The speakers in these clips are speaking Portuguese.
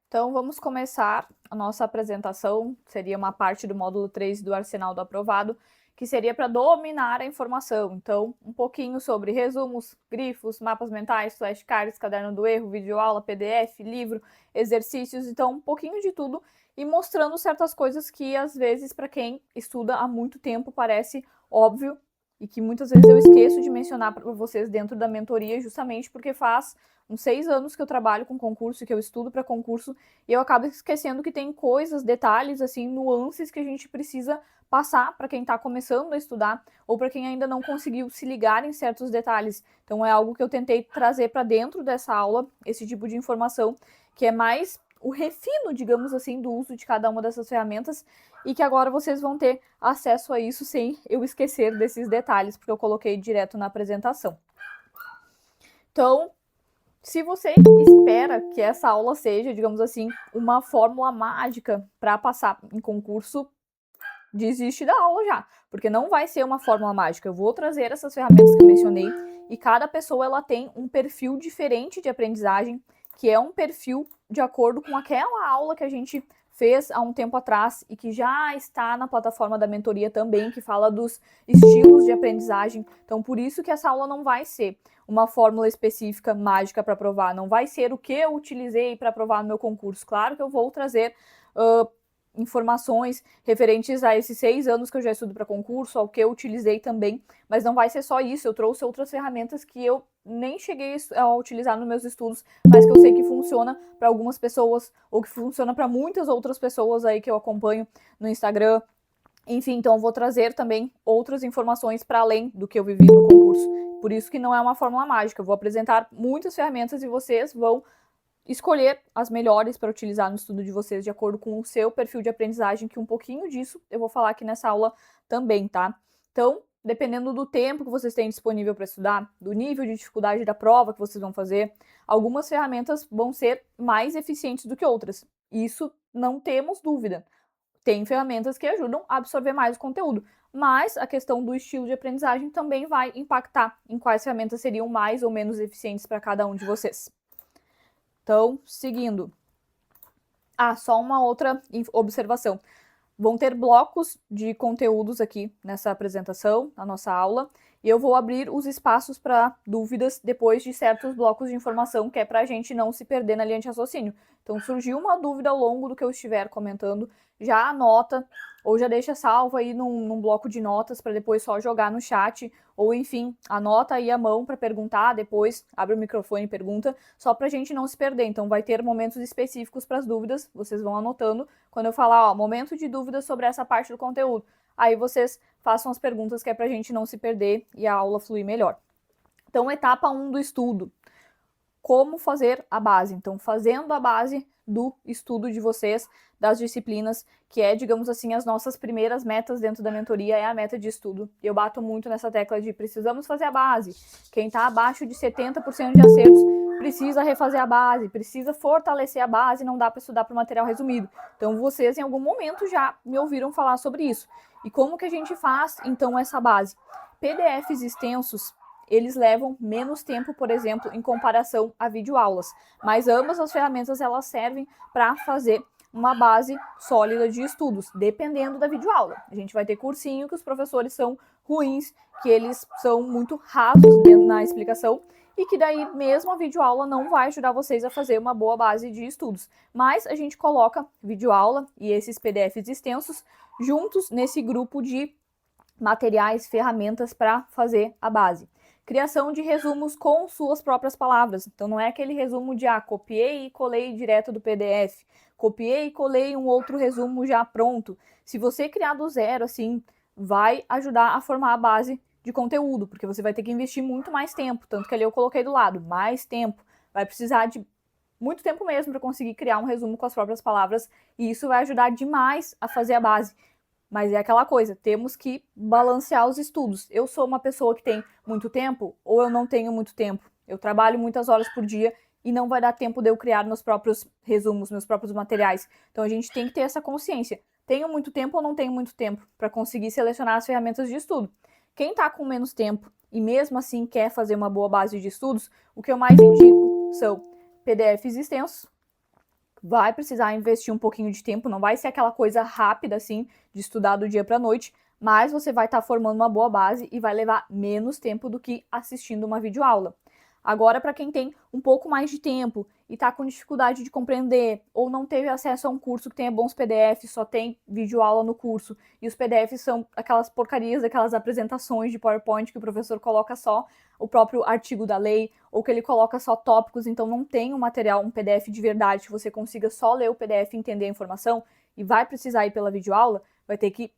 Então, vamos começar a nossa apresentação, seria uma parte do módulo 3 do Arsenal do Aprovado, que seria para dominar a informação. Então, um pouquinho sobre resumos, grifos, mapas mentais, flashcards, caderno do erro, videoaula, PDF, livro, exercícios, então um pouquinho de tudo e mostrando certas coisas que às vezes para quem estuda há muito tempo parece óbvio e que muitas vezes eu esqueço de mencionar para vocês dentro da mentoria, justamente porque faz uns 6 anos que eu trabalho com concurso, que eu estudo para concurso, e eu acabo esquecendo que tem coisas, detalhes, assim, nuances que a gente precisa passar para quem está começando a estudar ou para quem ainda não conseguiu se ligar em certos detalhes. Então é algo que eu tentei trazer para dentro dessa aula, esse tipo de informação, que é mais o refino, digamos assim, do uso de cada uma dessas ferramentas e que agora vocês vão ter acesso a isso sem eu esquecer desses detalhes, porque eu coloquei direto na apresentação. Então, se você espera que essa aula seja, digamos assim, uma fórmula mágica para passar em concurso, desiste da aula já, porque não vai ser uma fórmula mágica. Eu vou trazer essas ferramentas que eu mencionei e cada pessoa ela tem um perfil diferente de aprendizagem, que é um perfil de acordo com aquela aula que a gente fez há um tempo atrás e que já está na plataforma da mentoria também, que fala dos estilos de aprendizagem. Então, por isso que essa aula não vai ser uma fórmula específica mágica para provar, não vai ser o que eu utilizei para provar no meu concurso. Claro que eu vou trazer informações referentes a esses 6 anos que eu já estudo para concurso, ao que eu utilizei também, mas não vai ser só isso, eu trouxe outras ferramentas que eu nem cheguei a utilizar nos meus estudos, mas que eu sei que funciona para algumas pessoas, ou que funciona para muitas outras pessoas aí que eu acompanho no Instagram. Enfim, então eu vou trazer também outras informações para além do que eu vivi no concurso. Por isso que não é uma fórmula mágica, eu vou apresentar muitas ferramentas e vocês vão escolher as melhores para utilizar no estudo de vocês de acordo com o seu perfil de aprendizagem, que um pouquinho disso eu vou falar aqui nessa aula também, tá? Então, dependendo do tempo que vocês têm disponível para estudar, do nível de dificuldade da prova que vocês vão fazer, algumas ferramentas vão ser mais eficientes do que outras. Isso não temos dúvida. Tem ferramentas que ajudam a absorver mais o conteúdo, mas a questão do estilo de aprendizagem também vai impactar em quais ferramentas seriam mais ou menos eficientes para cada um de vocês. Então, seguindo. Só uma outra observação. Vão ter blocos de conteúdos aqui nessa apresentação, na nossa aula, e eu vou abrir os espaços para dúvidas depois de certos blocos de informação, que é para a gente não se perder na linha de raciocínio. Então, surgiu uma dúvida ao longo do que eu estiver comentando, já anota, ou já deixa salvo aí num bloco de notas para depois só jogar no chat, ou enfim, anota aí a mão para perguntar, depois abre o microfone e pergunta, só para a gente não se perder. Então, vai ter momentos específicos para as dúvidas, vocês vão anotando. Quando eu falar, momento de dúvidas sobre essa parte do conteúdo, aí vocês façam as perguntas que é para a gente não se perder e a aula fluir melhor. Então, etapa 1 do estudo. Como fazer a base. Então, fazendo a base do estudo de vocês, das disciplinas, que é, digamos assim, as nossas primeiras metas dentro da mentoria, é a meta de estudo. Eu bato muito nessa tecla de precisamos fazer a base. Quem está abaixo de 70% de acertos precisa refazer a base, precisa fortalecer a base, não dá para estudar para o material resumido. Então, vocês em algum momento já me ouviram falar sobre isso. E como que a gente faz, então, essa base? PDFs extensos, eles levam menos tempo, por exemplo, em comparação a videoaulas. Mas ambas as ferramentas elas servem para fazer uma base sólida de estudos, dependendo da videoaula. A gente vai ter cursinho que os professores são ruins, que eles são muito rasos na explicação e que daí mesmo a videoaula não vai ajudar vocês a fazer uma boa base de estudos. Mas a gente coloca videoaula e esses PDFs extensos juntos nesse grupo de materiais, ferramentas para fazer a base. Criação de resumos com suas próprias palavras. Então não é aquele resumo de copiei e colei direto do PDF, copiei e colei um outro resumo já pronto. Se você criar do zero, assim, vai ajudar a formar a base de conteúdo, porque você vai ter que investir muito mais tempo, tanto que ali eu coloquei do lado, mais tempo. Vai precisar de muito tempo mesmo para conseguir criar um resumo com as próprias palavras, e isso vai ajudar demais a fazer a base. Mas é aquela coisa, temos que balancear os estudos. Eu sou uma pessoa que tem muito tempo ou eu não tenho muito tempo. Eu trabalho muitas horas por dia e não vai dar tempo de eu criar meus próprios resumos, meus próprios materiais. Então a gente tem que ter essa consciência. Tenho muito tempo ou não tenho muito tempo para conseguir selecionar as ferramentas de estudo. Quem está com menos tempo e mesmo assim quer fazer uma boa base de estudos, o que eu mais indico são PDFs extensos, vai precisar investir um pouquinho de tempo, não vai ser aquela coisa rápida assim de estudar do dia para noite, mas você vai estar formando uma boa base e vai levar menos tempo do que assistindo uma videoaula. Agora, para quem tem um pouco mais de tempo e está com dificuldade de compreender, ou não teve acesso a um curso que tenha bons PDFs, só tem videoaula no curso, e os PDFs são aquelas porcarias, aquelas apresentações de PowerPoint que o professor coloca só o próprio artigo da lei, ou que ele coloca só tópicos, então não tem um material, um PDF de verdade, que você consiga só ler o PDF e entender a informação, e vai precisar ir pela videoaula, vai ter que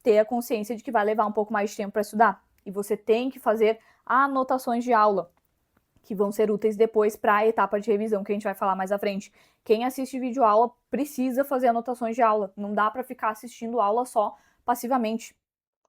ter a consciência de que vai levar um pouco mais de tempo para estudar. E você tem que fazer anotações de aula, que vão ser úteis depois para a etapa de revisão, que a gente vai falar mais à frente. Quem assiste videoaula precisa fazer anotações de aula, não dá para ficar assistindo aula só passivamente,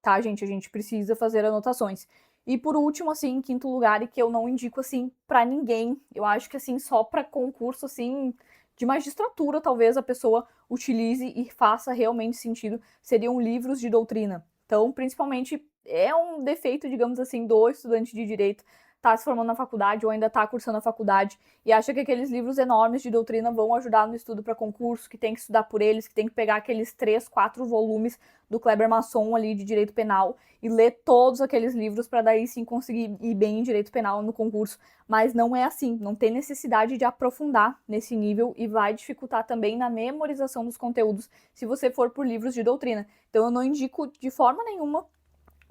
tá, gente? A gente precisa fazer anotações. E por último, assim, em quinto lugar, e que eu não indico, assim, para ninguém, eu acho que, assim, só para concurso, assim, de magistratura, talvez a pessoa utilize e faça realmente sentido, seriam livros de doutrina. Então, principalmente, é um defeito, digamos assim, do estudante de direito está se formando na faculdade ou ainda está cursando a faculdade e acha que aqueles livros enormes de doutrina vão ajudar no estudo para concurso, que tem que estudar por eles, que tem que pegar aqueles 3, 4 volumes do Kleber Masson ali de direito penal e ler todos aqueles livros para daí sim conseguir ir bem em direito penal no concurso. Mas não é assim, não tem necessidade de aprofundar nesse nível e vai dificultar também na memorização dos conteúdos se você for por livros de doutrina. Então eu não indico de forma nenhuma,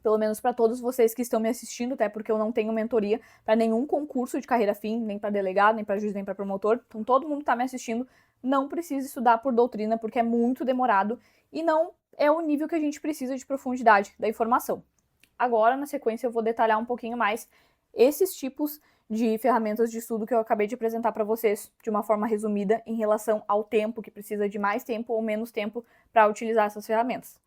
pelo menos para todos vocês que estão me assistindo, até porque eu não tenho mentoria para nenhum concurso de carreira fim, nem para delegado, nem para juiz, nem para promotor. Então todo mundo que está me assistindo não precisa estudar por doutrina, porque é muito demorado e não é o nível que a gente precisa de profundidade da informação. Agora, na sequência, eu vou detalhar um pouquinho mais esses tipos de ferramentas de estudo que eu acabei de apresentar para vocês de uma forma resumida em relação ao tempo, que precisa de mais tempo ou menos tempo para utilizar essas ferramentas.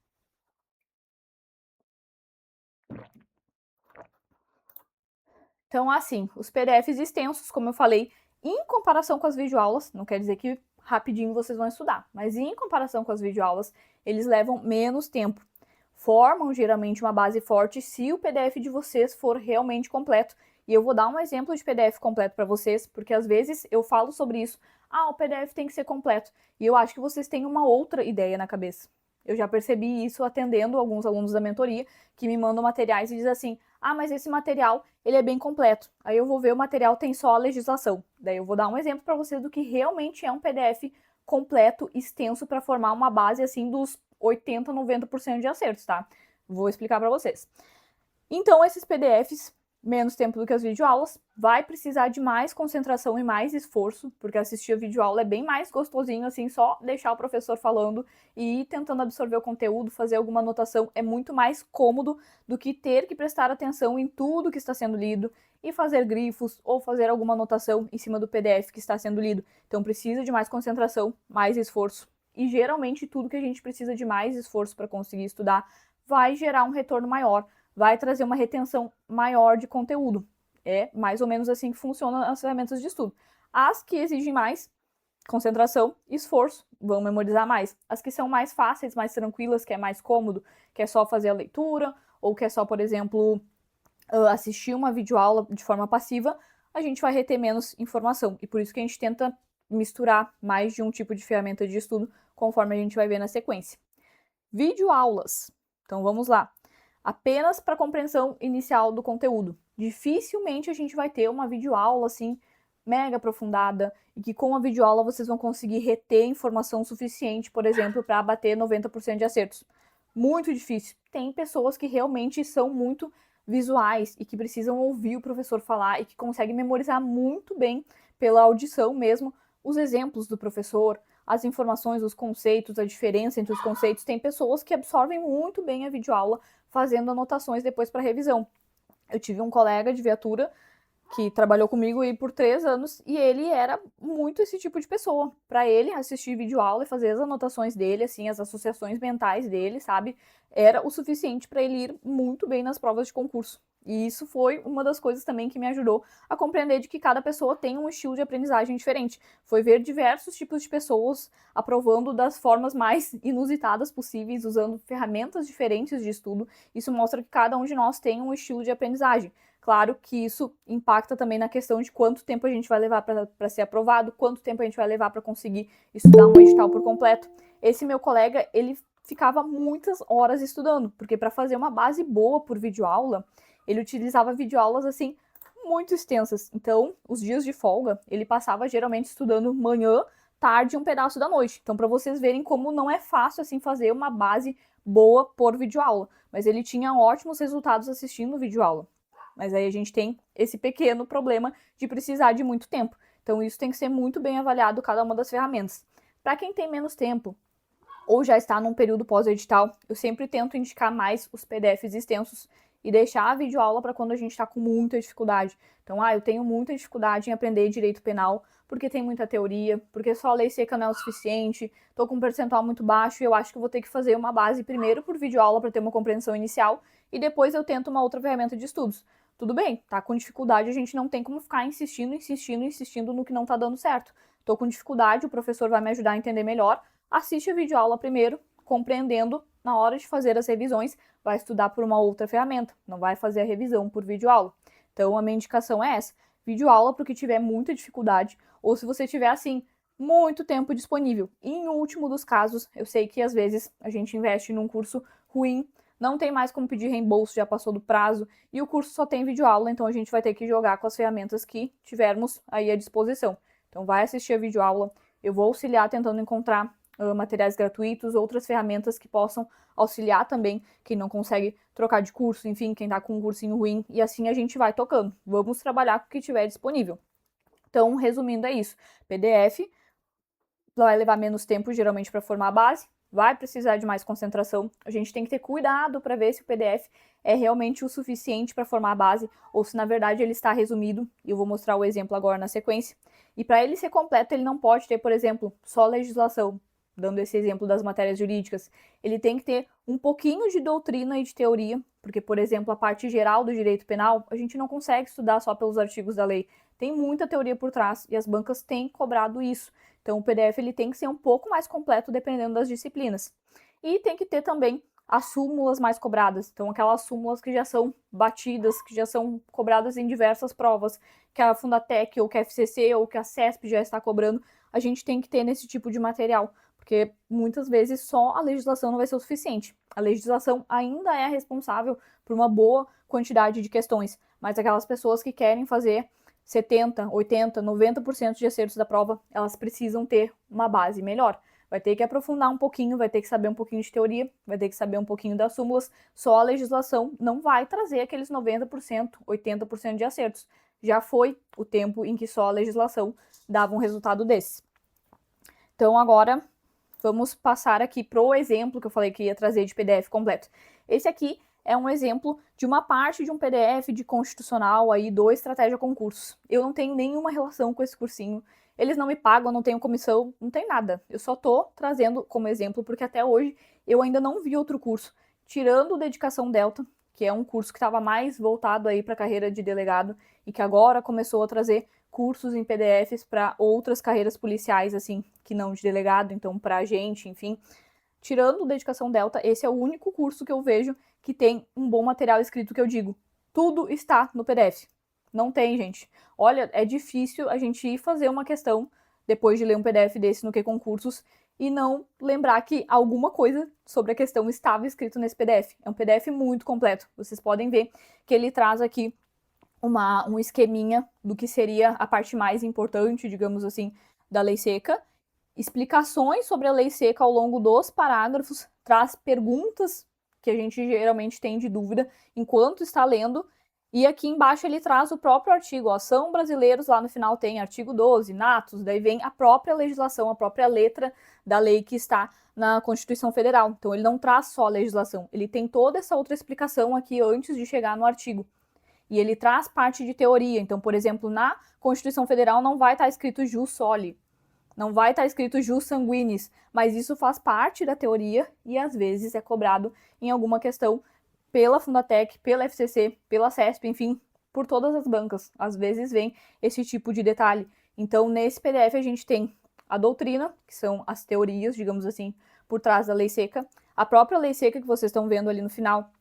Então, assim, os PDFs extensos, como eu falei, em comparação com as videoaulas, não quer dizer que rapidinho vocês vão estudar, mas em comparação com as videoaulas, eles levam menos tempo. Formam geralmente uma base forte se o PDF de vocês for realmente completo. E eu vou dar um exemplo de PDF completo para vocês, porque às vezes eu falo sobre isso. Ah, o PDF tem que ser completo. E eu acho que vocês têm uma outra ideia na cabeça. Eu já percebi isso atendendo alguns alunos da mentoria que me mandam materiais e dizem assim: ah, mas esse material ele é bem completo. Aí eu vou ver o material tem só a legislação. Daí eu vou dar um exemplo para vocês do que realmente é um PDF completo, extenso, para formar uma base assim dos 80, 90% de acertos, tá? Vou explicar para vocês. Então, esses PDFs, menos tempo do que as videoaulas, vai precisar de mais concentração e mais esforço, porque assistir a videoaula é bem mais gostosinho, assim, só deixar o professor falando e ir tentando absorver o conteúdo, fazer alguma anotação, é muito mais cômodo do que ter que prestar atenção em tudo que está sendo lido e fazer grifos ou fazer alguma anotação em cima do PDF que está sendo lido. Então, precisa de mais concentração, mais esforço. E geralmente tudo que a gente precisa de mais esforço para conseguir estudar vai gerar um retorno maior, vai trazer uma retenção maior de conteúdo. É mais ou menos assim que funcionam as ferramentas de estudo. As que exigem mais concentração e esforço vão memorizar mais. As que são mais fáceis, mais tranquilas, que é mais cômodo, que é só fazer a leitura, ou que é só, por exemplo, assistir uma videoaula de forma passiva, a gente vai reter menos informação. E por isso que a gente tenta misturar mais de um tipo de ferramenta de estudo, conforme a gente vai ver na sequência. Videoaulas. Então vamos lá. Apenas para compreensão inicial do conteúdo. Dificilmente a gente vai ter uma videoaula assim mega aprofundada e que com a videoaula vocês vão conseguir reter informação suficiente, por exemplo, para bater 90% de acertos. Muito difícil. Tem pessoas que realmente são muito visuais e que precisam ouvir o professor falar e que conseguem memorizar muito bem pela audição mesmo os exemplos do professor, as informações, os conceitos, a diferença entre os conceitos. Tem pessoas que absorvem muito bem a videoaula fazendo anotações depois para revisão. Eu tive um colega de viatura que trabalhou comigo aí por 3 anos e ele era muito esse tipo de pessoa. Para ele, assistir videoaula e fazer as anotações dele, assim, as associações mentais dele, sabe, era o suficiente para ele ir muito bem nas provas de concurso. E isso foi uma das coisas também que me ajudou a compreender de que cada pessoa tem um estilo de aprendizagem diferente. Foi ver diversos tipos de pessoas aprovando das formas mais inusitadas possíveis, usando ferramentas diferentes de estudo. Isso mostra que cada um de nós tem um estilo de aprendizagem. Claro que isso impacta também na questão de quanto tempo a gente vai levar para ser aprovado, quanto tempo a gente vai levar para conseguir estudar um edital por completo. Esse meu colega, ele ficava muitas horas estudando, porque para fazer uma base boa por videoaula, ele utilizava videoaulas assim muito extensas. Então, os dias de folga, ele passava geralmente estudando manhã, tarde e um pedaço da noite. Então, para vocês verem como não é fácil assim fazer uma base boa por videoaula, mas ele tinha ótimos resultados assistindo videoaula. Mas aí a gente tem esse pequeno problema de precisar de muito tempo. Então, isso tem que ser muito bem avaliado cada uma das ferramentas. Para quem tem menos tempo, ou já está num período pós-edital, eu sempre tento indicar mais os PDFs extensos e deixar a videoaula para quando a gente está com muita dificuldade. Então, eu tenho muita dificuldade em aprender direito penal, porque tem muita teoria, porque só a lei seca não é o suficiente, estou com um percentual muito baixo e eu acho que vou ter que fazer uma base primeiro por videoaula para ter uma compreensão inicial e depois eu tento uma outra ferramenta de estudos. Tudo bem, tá com dificuldade, a gente não tem como ficar insistindo no que não tá dando certo. Tô com dificuldade, o professor vai me ajudar a entender melhor, assiste a videoaula primeiro, compreendendo, na hora de fazer as revisões, vai estudar por uma outra ferramenta, não vai fazer a revisão por videoaula. Então, a minha indicação é essa, videoaula para o que tiver muita dificuldade, ou se você tiver, assim, muito tempo disponível. E, em último dos casos, eu sei que às vezes a gente investe num curso ruim, não tem mais como pedir reembolso, já passou do prazo, e o curso só tem videoaula, então a gente vai ter que jogar com as ferramentas que tivermos aí à disposição. Então vai assistir a videoaula, eu vou auxiliar tentando encontrar materiais gratuitos, outras ferramentas que possam auxiliar também quem não consegue trocar de curso, enfim, quem tá com um cursinho ruim, e assim a gente vai tocando. Vamos trabalhar com o que tiver disponível. Então, resumindo, é isso. PDF vai levar menos tempo, geralmente, para formar a base, vai precisar de mais concentração. A gente tem que ter cuidado para ver se o PDF é realmente o suficiente para formar a base ou se, na verdade, ele está resumido. E eu vou mostrar o exemplo agora na sequência. E para ele ser completo, ele não pode ter, por exemplo, só legislação, dando esse exemplo das matérias jurídicas. Ele tem que ter um pouquinho de doutrina e de teoria, porque, por exemplo, a parte geral do direito penal, a gente não consegue estudar só pelos artigos da lei. Tem muita teoria por trás e as bancas têm cobrado isso. Então, o PDF ele tem que ser um pouco mais completo dependendo das disciplinas. E tem que ter também as súmulas mais cobradas. Então, aquelas súmulas que já são batidas, que já são cobradas em diversas provas, que a Fundatec, ou que a FCC, ou que a CESP já está cobrando, a gente tem que ter nesse tipo de material. Porque muitas vezes só a legislação não vai ser o suficiente. A legislação ainda é responsável por uma boa quantidade de questões, mas aquelas pessoas que querem fazer 70, 80, 90% de acertos da prova, elas precisam ter uma base melhor. Vai ter que aprofundar um pouquinho, vai ter que saber um pouquinho de teoria, vai ter que saber um pouquinho das súmulas. Só a legislação não vai trazer aqueles 90%, 80% de acertos. Já foi o tempo em que só a legislação dava um resultado desse. Então, agora, vamos passar aqui para o exemplo que eu falei que ia trazer de PDF completo. Esse aqui é um exemplo de uma parte de um PDF de constitucional aí do Estratégia Concursos. Eu não tenho nenhuma relação com esse cursinho, eles não me pagam, não tenho comissão, não tem nada. Eu só tô trazendo como exemplo porque até hoje eu ainda não vi outro curso, tirando o Dedicação Delta, que é um curso que estava mais voltado aí para a carreira de delegado e que agora começou a trazer cursos em PDFs para outras carreiras policiais, assim, que não de delegado, então para agente, enfim. Tirando o Dedicação Delta, esse é o único curso que eu vejo que tem um bom material escrito que eu digo. Tudo está no PDF. Não tem, gente. Olha, é difícil a gente ir fazer uma questão depois de ler um PDF desse no Q-Concursos e não lembrar que alguma coisa sobre a questão estava escrito nesse PDF. É um PDF muito completo. Vocês podem ver que ele traz aqui um esqueminha do que seria a parte mais importante, digamos assim, da lei seca, explicações sobre a lei seca ao longo dos parágrafos, traz perguntas que a gente geralmente tem de dúvida enquanto está lendo, e aqui embaixo ele traz o próprio artigo, ó, são brasileiros, lá no final tem artigo 12, natos, daí vem a própria legislação, a própria letra da lei que está na Constituição Federal. Então ele não traz só a legislação, ele tem toda essa outra explicação aqui antes de chegar no artigo. E ele traz parte de teoria. Então, por exemplo, na Constituição Federal não vai estar escrito jus soli, não vai estar escrito jus sanguinis, mas isso faz parte da teoria e às vezes é cobrado em alguma questão pela Fundatec, pela FCC, pela CESP, enfim, por todas as bancas. Às vezes vem esse tipo de detalhe. Então, nesse PDF a gente tem a doutrina, que são as teorias, digamos assim, por trás da lei seca, a própria lei seca que vocês estão vendo ali no final,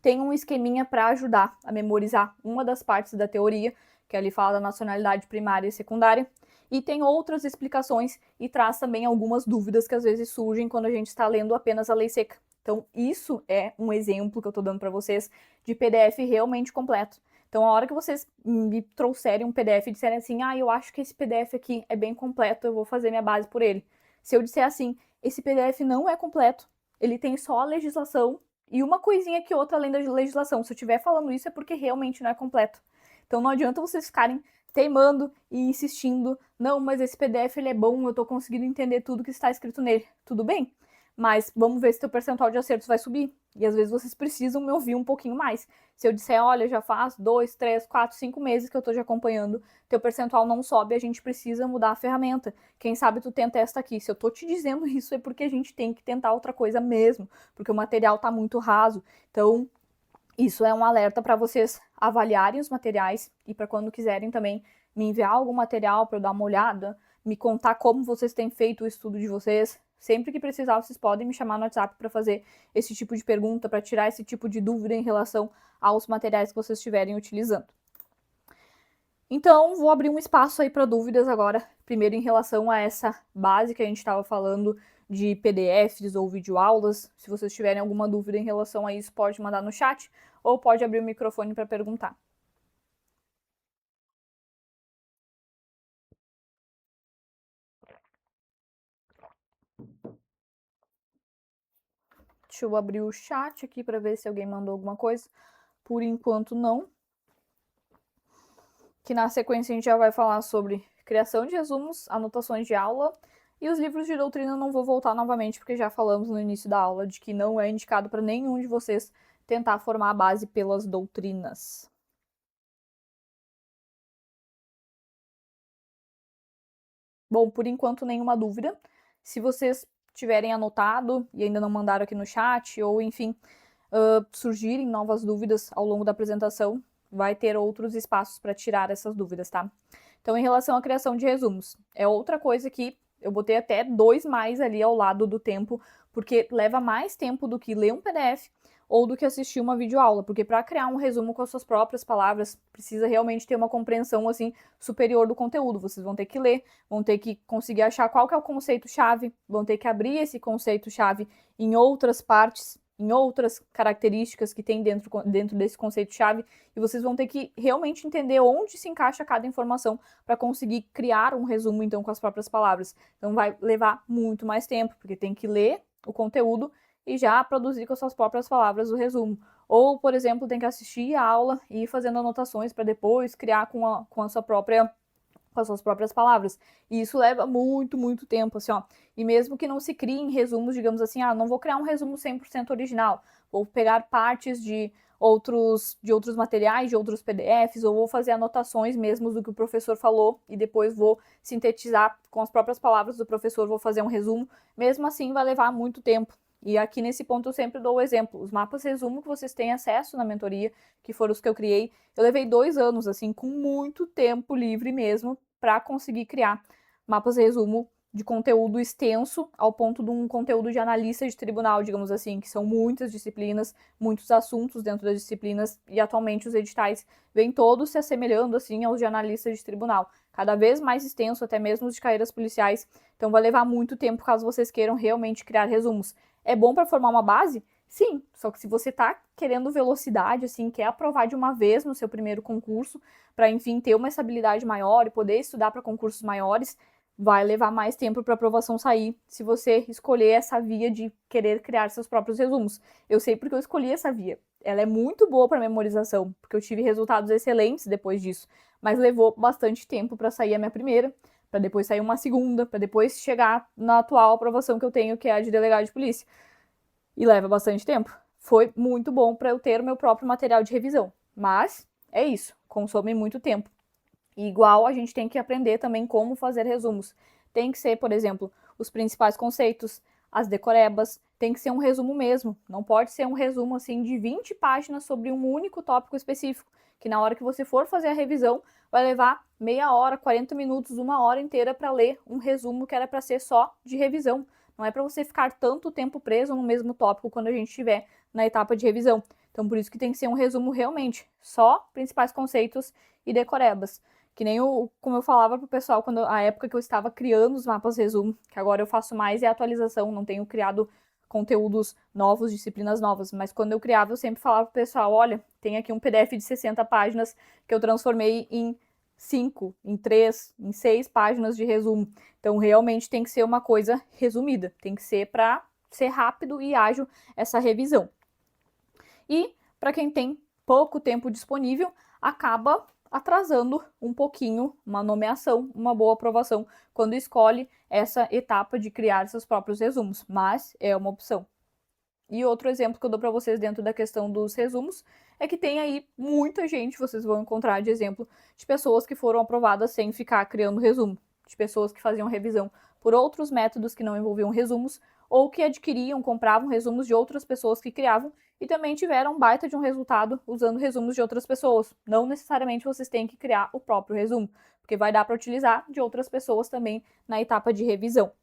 tem um esqueminha para ajudar a memorizar uma das partes da teoria, que ali fala da nacionalidade primária e secundária, e tem outras explicações e traz também algumas dúvidas que às vezes surgem quando a gente está lendo apenas a lei seca. Então, isso é um exemplo que eu estou dando para vocês de PDF realmente completo. Então, a hora que vocês me trouxerem um PDF e disserem assim, eu acho que esse PDF aqui é bem completo, eu vou fazer minha base por ele. Se eu disser assim, esse PDF não é completo, ele tem só a legislação e uma coisinha que outra além da legislação. Se eu estiver falando isso é porque realmente não é completo. Então, não adianta vocês ficarem teimando e insistindo, não, mas esse PDF ele é bom, eu estou conseguindo entender tudo que está escrito nele. Tudo bem, mas vamos ver se o percentual de acertos vai subir. E às vezes vocês precisam me ouvir um pouquinho mais. Se eu disser, olha, já faz 2, 3, 4, 5 meses que eu estou te acompanhando, teu percentual não sobe, a gente precisa mudar a ferramenta. Quem sabe tu tenta esta aqui. Se eu estou te dizendo isso é porque a gente tem que tentar outra coisa mesmo, porque o material está muito raso. Então, isso é um alerta para vocês avaliarem os materiais e para quando quiserem também me enviar algum material para eu dar uma olhada, me contar como vocês têm feito o estudo de vocês. Sempre que precisar, vocês podem me chamar no WhatsApp para fazer esse tipo de pergunta, para tirar esse tipo de dúvida em relação aos materiais que vocês estiverem utilizando. Então, vou abrir um espaço aí para dúvidas agora, primeiro em relação a essa base que a gente estava falando de PDFs ou videoaulas. Se vocês tiverem alguma dúvida em relação a isso, pode mandar no chat ou pode abrir o microfone para perguntar. Deixa eu abrir o chat aqui para ver se alguém mandou alguma coisa. Por enquanto, não. Que na sequência a gente já vai falar sobre criação de resumos, anotações de aula e os livros de doutrina. Não vou voltar novamente porque já falamos no início da aula de que não é indicado para nenhum de vocês tentar formar a base pelas doutrinas. Bom, por enquanto nenhuma dúvida. Se vocês tiverem anotado e ainda não mandaram aqui no chat, ou enfim, surgirem novas dúvidas ao longo da apresentação, vai ter outros espaços para tirar essas dúvidas, tá? Então, em relação à criação de resumos, é outra coisa que eu botei até 2 mais ali ao lado do tempo, porque leva mais tempo do que ler um PDF ou do que assistir uma videoaula, porque para criar um resumo com as suas próprias palavras, precisa realmente ter uma compreensão assim superior do conteúdo. Vocês vão ter que ler, vão ter que conseguir achar qual que é o conceito-chave, vão ter que abrir esse conceito-chave em outras partes, em outras características que tem dentro desse conceito-chave, e vocês vão ter que realmente entender onde se encaixa cada informação para conseguir criar um resumo, então, com as próprias palavras. Então, vai levar muito mais tempo, porque tem que ler o conteúdo e já produzir com as suas próprias palavras o resumo. Ou, por exemplo, tem que assistir a aula e ir fazendo anotações para depois criar com as suas próprias palavras. E isso leva muito, muito tempo, assim, ó. E mesmo que não se criem resumos, digamos assim, não vou criar um resumo 100% original, vou pegar partes de outros materiais, de outros PDFs, ou vou fazer anotações mesmo do que o professor falou e depois vou sintetizar com as próprias palavras do professor, vou fazer um resumo. Mesmo assim, vai levar muito tempo. E aqui nesse ponto eu sempre dou o exemplo. Os mapas resumo que vocês têm acesso na mentoria, que foram os que eu criei, eu levei 2 anos, assim, com muito tempo livre mesmo, para conseguir criar mapas resumo de conteúdo extenso, ao ponto de um conteúdo de analista de tribunal, digamos assim, que são muitas disciplinas, muitos assuntos dentro das disciplinas, e atualmente os editais vêm todos se assemelhando, assim, aos de analista de tribunal. Cada vez mais extenso, até mesmo os de carreiras policiais. Então vai levar muito tempo caso vocês queiram realmente criar resumos. É bom para formar uma base? Sim, só que se você tá querendo velocidade, assim, quer aprovar de uma vez no seu primeiro concurso, para enfim ter uma estabilidade maior e poder estudar para concursos maiores, vai levar mais tempo para a aprovação sair se você escolher essa via de querer criar seus próprios resumos. Eu sei porque eu escolhi essa via. Ela é muito boa para memorização, porque eu tive resultados excelentes depois disso, mas levou bastante tempo para sair a minha primeira, para depois sair uma segunda, para depois chegar na atual aprovação que eu tenho, que é a de delegado de polícia. E leva bastante tempo. Foi muito bom para eu ter o meu próprio material de revisão. Mas é isso, consome muito tempo. E igual a gente tem que aprender também como fazer resumos. Tem que ser, por exemplo, os principais conceitos, as decorebas, tem que ser um resumo mesmo. Não pode ser um resumo assim de 20 páginas sobre um único tópico específico, que na hora que você for fazer a revisão, vai levar meia hora, 40 minutos, 1 hora inteira para ler um resumo que era para ser só de revisão. Não é para você ficar tanto tempo preso no mesmo tópico quando a gente estiver na etapa de revisão. Então, por isso que tem que ser um resumo realmente, só principais conceitos e decorebas. Que nem como eu falava pro pessoal, quando a época que eu estava criando os mapas resumo, que agora eu faço mais é atualização, não tenho criado conteúdos novos, disciplinas novas, mas quando eu criava eu sempre falava pro pessoal, olha, tem aqui um PDF de 60 páginas que eu transformei em 5, em 3, em 6 páginas de resumo. Então realmente tem que ser uma coisa resumida, tem que ser para ser rápido e ágil essa revisão. E para quem tem pouco tempo disponível, acaba atrasando um pouquinho uma nomeação, uma boa aprovação, quando escolhe essa etapa de criar seus próprios resumos, mas é uma opção. E outro exemplo que eu dou para vocês dentro da questão dos resumos é que tem aí muita gente, vocês vão encontrar de exemplo, de pessoas que foram aprovadas sem ficar criando resumo, de pessoas que faziam revisão por outros métodos que não envolviam resumos, ou que adquiriam, compravam resumos de outras pessoas que criavam e também tiveram um baita de um resultado usando resumos de outras pessoas. Não necessariamente vocês têm que criar o próprio resumo, porque vai dar para utilizar de outras pessoas também na etapa de revisão.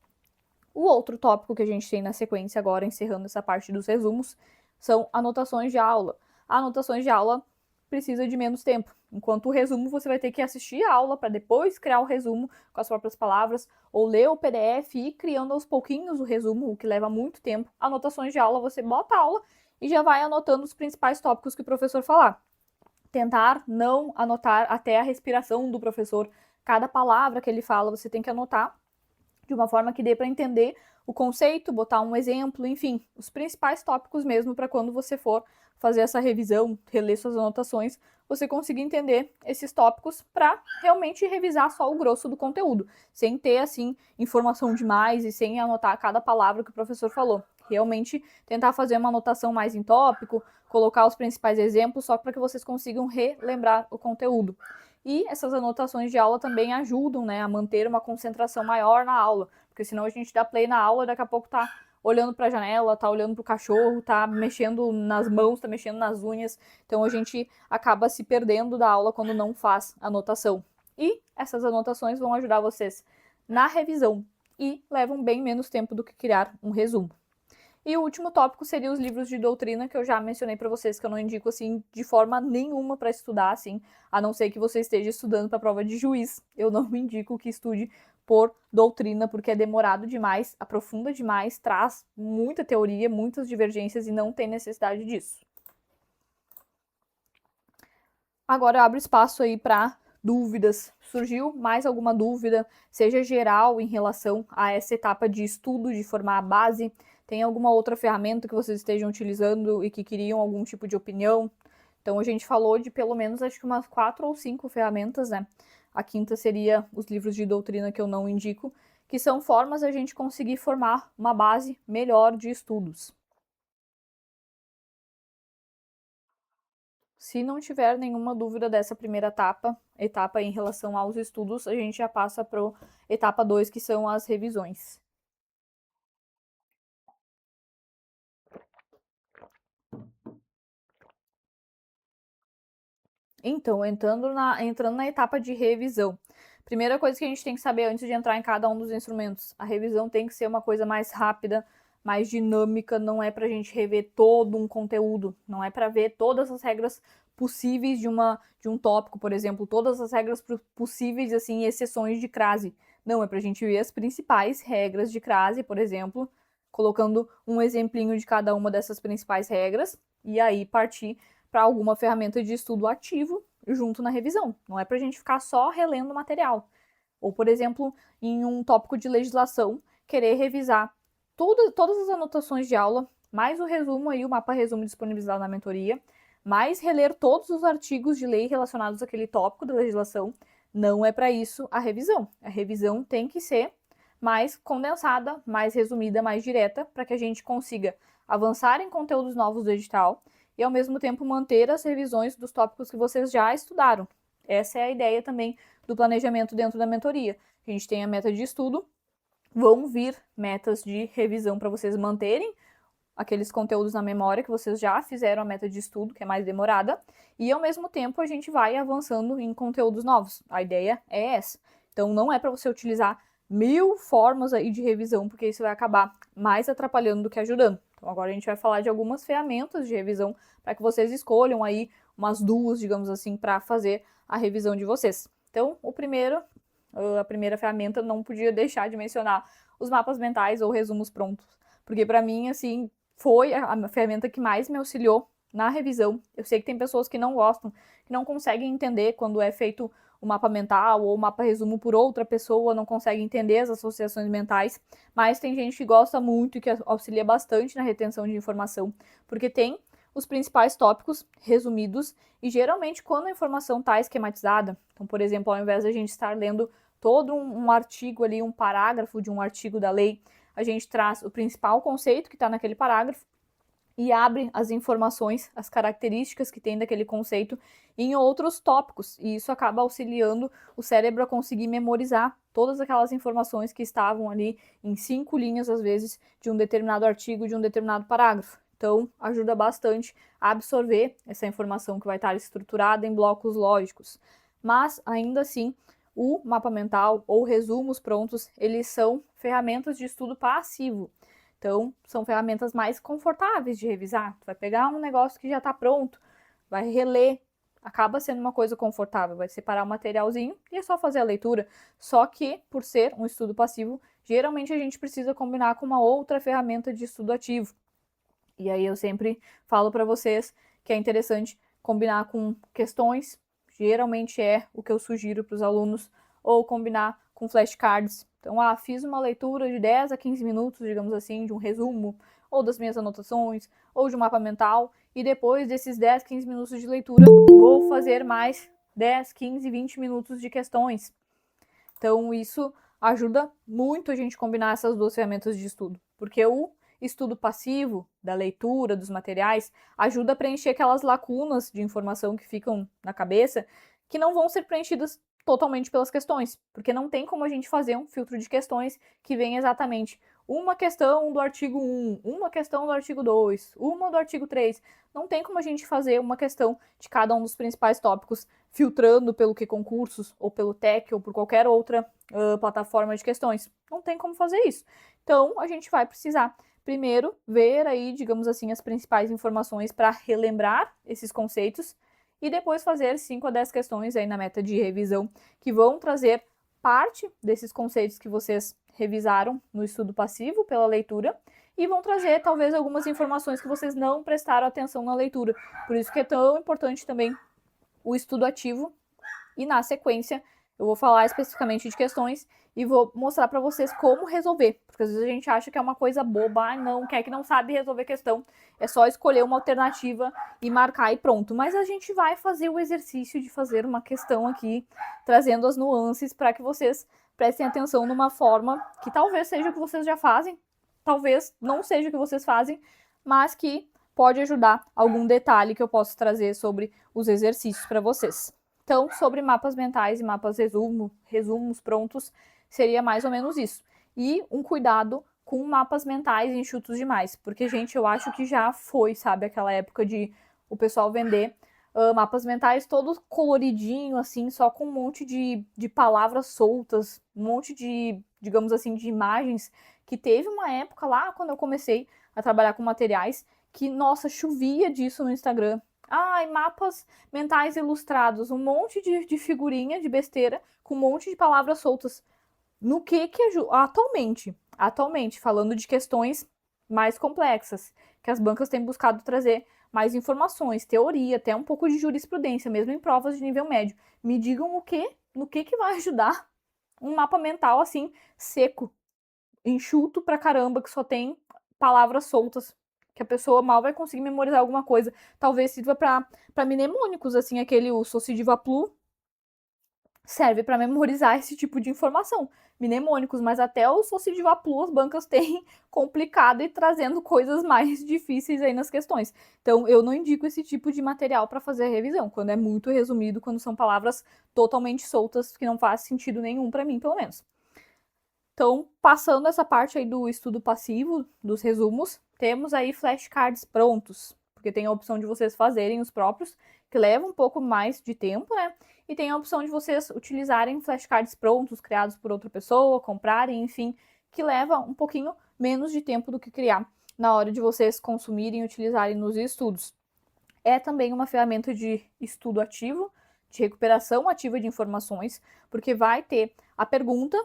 O outro tópico que a gente tem na sequência agora, encerrando essa parte dos resumos, são anotações de aula. Anotações de aula precisa de menos tempo. Enquanto o resumo, você vai ter que assistir a aula para depois criar o resumo com as próprias palavras, ou ler o PDF e ir criando aos pouquinhos o resumo, o que leva muito tempo. Anotações de aula, você bota a aula e já vai anotando os principais tópicos que o professor falar. Tentar não anotar até a respiração do professor. Cada palavra que ele fala, você tem que anotar de uma forma que dê para entender o conceito, botar um exemplo, enfim, os principais tópicos mesmo para quando você for fazer essa revisão, reler suas anotações, você conseguir entender esses tópicos para realmente revisar só o grosso do conteúdo, sem ter assim informação demais e sem anotar cada palavra que o professor falou. Realmente tentar fazer uma anotação mais em tópico, colocar os principais exemplos só para que vocês consigam relembrar o conteúdo. E essas anotações de aula também ajudam, né, a manter uma concentração maior na aula, porque senão a gente dá play na aula e daqui a pouco tá olhando para a janela, tá olhando para o cachorro, tá mexendo nas mãos, tá mexendo nas unhas. Então a gente acaba se perdendo da aula quando não faz anotação. E essas anotações vão ajudar vocês na revisão e levam bem menos tempo do que criar um resumo. E o último tópico seria os livros de doutrina, que eu já mencionei para vocês, que eu não indico assim de forma nenhuma para estudar, assim, a não ser que você esteja estudando para a prova de juiz. Eu não indico que estude por doutrina, porque é demorado demais, aprofunda demais, traz muita teoria, muitas divergências e não tem necessidade disso. Agora eu abro espaço aí para dúvidas. Surgiu mais alguma dúvida, seja geral em relação a essa etapa de estudo, de formar a base? Tem alguma outra ferramenta que vocês estejam utilizando e que queriam algum tipo de opinião? Então a gente falou de pelo menos acho que umas 4 ou 5 ferramentas, né? A quinta seria os livros de doutrina que eu não indico, que são formas a gente conseguir formar uma base melhor de estudos. Se não tiver nenhuma dúvida dessa primeira etapa em relação aos estudos, a gente já passa para a etapa 2, que são as revisões. Então, entrando na etapa de revisão. Primeira coisa que a gente tem que saber antes de entrar em cada um dos instrumentos, a revisão tem que ser uma coisa mais rápida, mais dinâmica, não é para a gente rever todo um conteúdo, não é para ver todas as regras possíveis de um tópico, por exemplo, todas as regras possíveis, assim, exceções de crase. Não, é para a gente ver as principais regras de crase, por exemplo, colocando um exemplinho de cada uma dessas principais regras, e aí partir para alguma ferramenta de estudo ativo junto na revisão. Não é para a gente ficar só relendo o material. Ou, por exemplo, em um tópico de legislação, querer revisar todas as anotações de aula, mais o resumo aí, o mapa resumo disponibilizado na mentoria, mais reler todos os artigos de lei relacionados àquele tópico da legislação. Não é para isso a revisão. A revisão tem que ser mais condensada, mais resumida, mais direta, para que a gente consiga avançar em conteúdos novos do edital e, ao mesmo tempo, manter as revisões dos tópicos que vocês já estudaram. Essa é a ideia também do planejamento dentro da mentoria. A gente tem a meta de estudo, vão vir metas de revisão para vocês manterem aqueles conteúdos na memória que vocês já fizeram a meta de estudo, que é mais demorada, e ao mesmo tempo a gente vai avançando em conteúdos novos. A ideia é essa. Então não é para você utilizar 1000 formas aí de revisão, porque isso vai acabar mais atrapalhando do que ajudando. Então agora a gente vai falar de algumas ferramentas de revisão para que vocês escolham aí umas duas, digamos assim, para fazer a revisão de vocês. Então, a primeira ferramenta, não podia deixar de mencionar os mapas mentais ou resumos prontos, porque para mim, assim, foi a ferramenta que mais me auxiliou na revisão. Eu sei que tem pessoas que não gostam, que não conseguem entender quando é feito o mapa mental ou o mapa resumo por outra pessoa, não conseguem entender as associações mentais, mas tem gente que gosta muito e que auxilia bastante na retenção de informação, porque tem os principais tópicos resumidos e geralmente quando a informação está esquematizada, então, por exemplo, ao invés de a gente estar lendo todo um artigo ali, um parágrafo de um artigo da lei, a gente traz o principal conceito que está naquele parágrafo e abre as informações, as características que tem daquele conceito em outros tópicos, e isso acaba auxiliando o cérebro a conseguir memorizar todas aquelas informações que estavam ali em 5 linhas, às vezes, de um determinado artigo, de um determinado parágrafo. Então, ajuda bastante a absorver essa informação que vai estar estruturada em blocos lógicos. Mas, ainda assim, o mapa mental ou resumos prontos, eles são ferramentas de estudo passivo. Então, são ferramentas mais confortáveis de revisar. Tu vai pegar um negócio que já está pronto, vai reler, acaba sendo uma coisa confortável, vai separar o materialzinho e é só fazer a leitura. Só que, por ser um estudo passivo, geralmente a gente precisa combinar com uma outra ferramenta de estudo ativo. E aí eu sempre falo para vocês que é interessante combinar com questões, geralmente é o que eu sugiro para os alunos, ou combinar com flashcards. Então, fiz uma leitura de 10 a 15 minutos, digamos assim, de um resumo, ou das minhas anotações, ou de um mapa mental, e depois desses 10, 15 minutos de leitura, vou fazer mais 10, 15, 20 minutos de questões. Então, isso ajuda muito a gente combinar essas duas ferramentas de estudo, porque o estudo passivo da leitura dos materiais ajuda a preencher aquelas lacunas de informação que ficam na cabeça, que não vão ser preenchidas totalmente pelas questões, porque não tem como a gente fazer um filtro de questões que vem exatamente uma questão do artigo 1, uma questão do artigo 2, uma do artigo 3. Não tem como a gente fazer uma questão de cada um dos principais tópicos, filtrando pelo Q-Concursos, ou pelo TEC, ou por qualquer outra plataforma de questões. Não tem como fazer isso. Então, a gente vai precisar primeiro ver aí, digamos assim, as principais informações para relembrar esses conceitos e depois fazer 5 a 10 questões aí na meta de revisão que vão trazer parte desses conceitos que vocês revisaram no estudo passivo pela leitura e vão trazer talvez algumas informações que vocês não prestaram atenção na leitura. Por isso que é tão importante também o estudo ativo e na sequência eu vou falar especificamente de questões e vou mostrar para vocês como resolver, porque às vezes a gente acha que é uma coisa boba, não, quer que não sabe resolver questão, é só escolher uma alternativa e marcar e pronto. Mas a gente vai fazer o exercício de fazer uma questão aqui, trazendo as nuances para que vocês prestem atenção numa forma que talvez seja o que vocês já fazem, talvez não seja o que vocês fazem, mas que pode ajudar algum detalhe que eu posso trazer sobre os exercícios para vocês. Então, sobre mapas mentais e mapas resumos prontos, seria mais ou menos isso. E um cuidado com mapas mentais enxutos demais, porque, gente, eu acho que já foi, sabe, aquela época de o pessoal vender mapas mentais todos coloridinho, assim, só com um monte de palavras soltas, um monte de, digamos assim, de imagens, que teve uma época lá, quando eu comecei a trabalhar com materiais, que, nossa, chovia disso no Instagram. Mapas mentais ilustrados, um monte de figurinha de besteira, com um monte de palavras soltas. No que atualmente, falando de questões mais complexas, que as bancas têm buscado trazer mais informações, teoria, até um pouco de jurisprudência, mesmo em provas de nível médio. Me digam no que vai ajudar um mapa mental assim, seco, enxuto pra caramba, que só tem palavras soltas, que a pessoa mal vai conseguir memorizar alguma coisa. Talvez sirva para mnemônicos, assim, aquele o Sociediva Plu serve para memorizar esse tipo de informação. Mnemônicos, mas até o Sociediva Plu as bancas têm complicado e trazendo coisas mais difíceis aí nas questões. Então, eu não indico esse tipo de material para fazer a revisão, quando é muito resumido, quando são palavras totalmente soltas, que não faz sentido nenhum para mim, pelo menos. Então, passando essa parte aí do estudo passivo, dos resumos, temos aí flashcards prontos, porque tem a opção de vocês fazerem os próprios, que leva um pouco mais de tempo, né? E tem a opção de vocês utilizarem flashcards prontos, criados por outra pessoa, comprarem, enfim, que leva um pouquinho menos de tempo do que criar. na hora de vocês consumirem e utilizarem nos estudos. É também uma ferramenta de estudo ativo, de recuperação ativa de informações, porque vai ter a pergunta,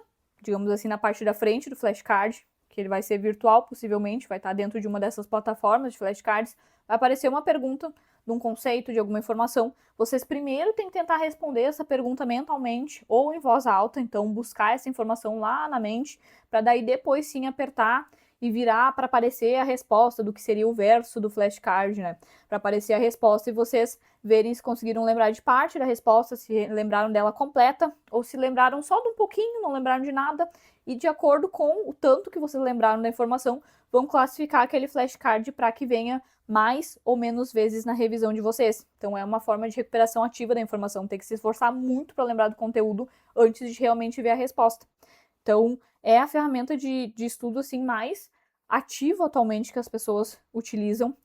digamos assim, na parte da frente do flashcard, que ele vai ser virtual, possivelmente, vai estar dentro de uma dessas plataformas de flashcards, vai aparecer uma pergunta de um conceito, de alguma informação. Vocês primeiro têm que tentar responder essa pergunta mentalmente ou em voz alta, então buscar essa informação lá na mente, para daí depois sim apertar e virar para aparecer a resposta do que seria o verso do flashcard, né? Para aparecer a resposta e vocês verem se conseguiram lembrar de parte da resposta, se lembraram dela completa, ou se lembraram só de um pouquinho, não lembraram de nada, e de acordo com o tanto que vocês lembraram da informação, vão classificar aquele flashcard para que venha mais ou menos vezes na revisão de vocês. Então é uma forma de recuperação ativa da informação, tem que se esforçar muito para lembrar do conteúdo antes de realmente ver a resposta. Então é a ferramenta de estudo assim mais ativa atualmente que as pessoas utilizam.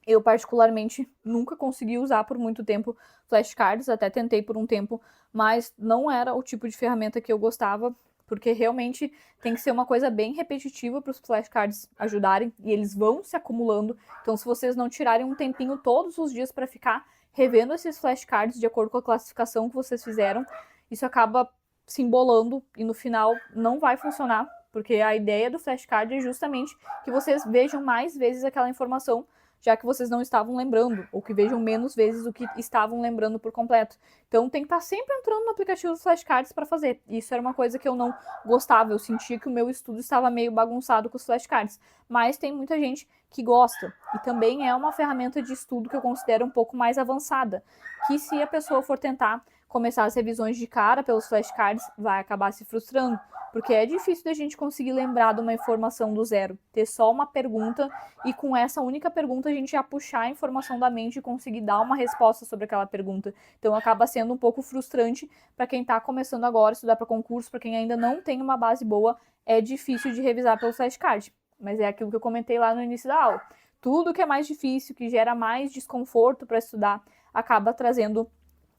Eu, particularmente, nunca consegui usar por muito tempo flashcards, até tentei por um tempo, mas não era o tipo de ferramenta que eu gostava, porque realmente tem que ser uma coisa bem repetitiva para os flashcards ajudarem, e eles vão se acumulando. Então, se vocês não tirarem um tempinho todos os dias para ficar revendo esses flashcards de acordo com a classificação que vocês fizeram, isso acaba se embolando e no final não vai funcionar, porque a ideia do flashcard é justamente que vocês vejam mais vezes aquela informação, já que vocês não estavam lembrando, ou que vejam menos vezes do que estavam lembrando por completo. Então tem que estar sempre entrando no aplicativo dos flashcards para fazer. Isso era uma coisa que eu não gostava, eu sentia que o meu estudo estava meio bagunçado com os flashcards. Mas tem muita gente que gosta, e também é uma ferramenta de estudo que eu considero um pouco mais avançada, que se a pessoa for tentar começar as revisões de cara pelos flashcards, vai acabar se frustrando, porque é difícil da gente conseguir lembrar de uma informação do zero, ter só uma pergunta e com essa única pergunta a gente já puxar a informação da mente e conseguir dar uma resposta sobre aquela pergunta. Então acaba sendo um pouco frustrante para quem está começando agora a estudar para concurso, para quem ainda não tem uma base boa, é difícil de revisar pelo flashcard. Mas é aquilo que eu comentei lá no início da aula. Tudo que é mais difícil, que gera mais desconforto para estudar, acaba trazendo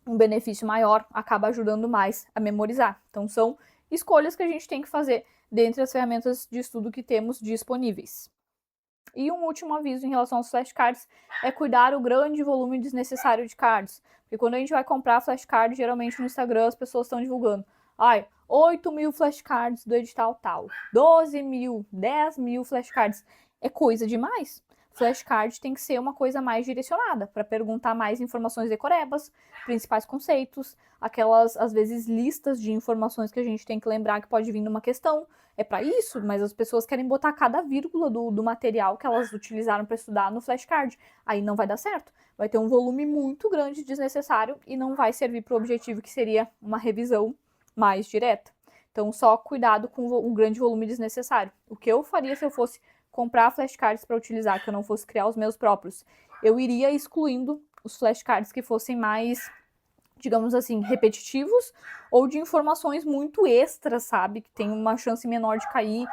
um benefício maior, acaba ajudando mais a memorizar. Então são escolhas que a gente tem que fazer dentre as ferramentas de estudo que temos disponíveis. E um último aviso em relação aos flashcards é cuidar o grande volume desnecessário de cards. Porque quando a gente vai comprar flashcard, geralmente no Instagram as pessoas estão divulgando. 8.000 flashcards do edital tal, 12.000, 10.000 flashcards. É coisa demais. Flashcard tem que ser uma coisa mais direcionada, para perguntar mais informações decorebas, principais conceitos, aquelas, às vezes, listas de informações que a gente tem que lembrar que pode vir numa questão. É para isso, mas as pessoas querem botar cada vírgula do material que elas utilizaram para estudar no flashcard. Aí não vai dar certo. Vai ter um volume muito grande desnecessário e não vai servir para o objetivo que seria uma revisão mais direta. Então, só cuidado com um grande volume desnecessário. O que eu faria se eu fosse comprar flashcards para utilizar, que eu não fosse criar os meus próprios? Eu iria excluindo os flashcards que fossem mais, digamos assim, repetitivos ou de informações muito extras, sabe? Que tem uma chance menor de cair,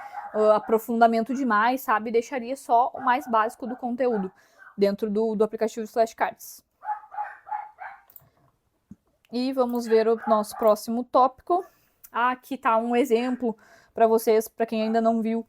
aprofundamento demais, sabe? Deixaria só o mais básico do conteúdo dentro do aplicativo de flashcards. E vamos ver o nosso próximo tópico. Aqui está um exemplo para vocês, para quem ainda não viu,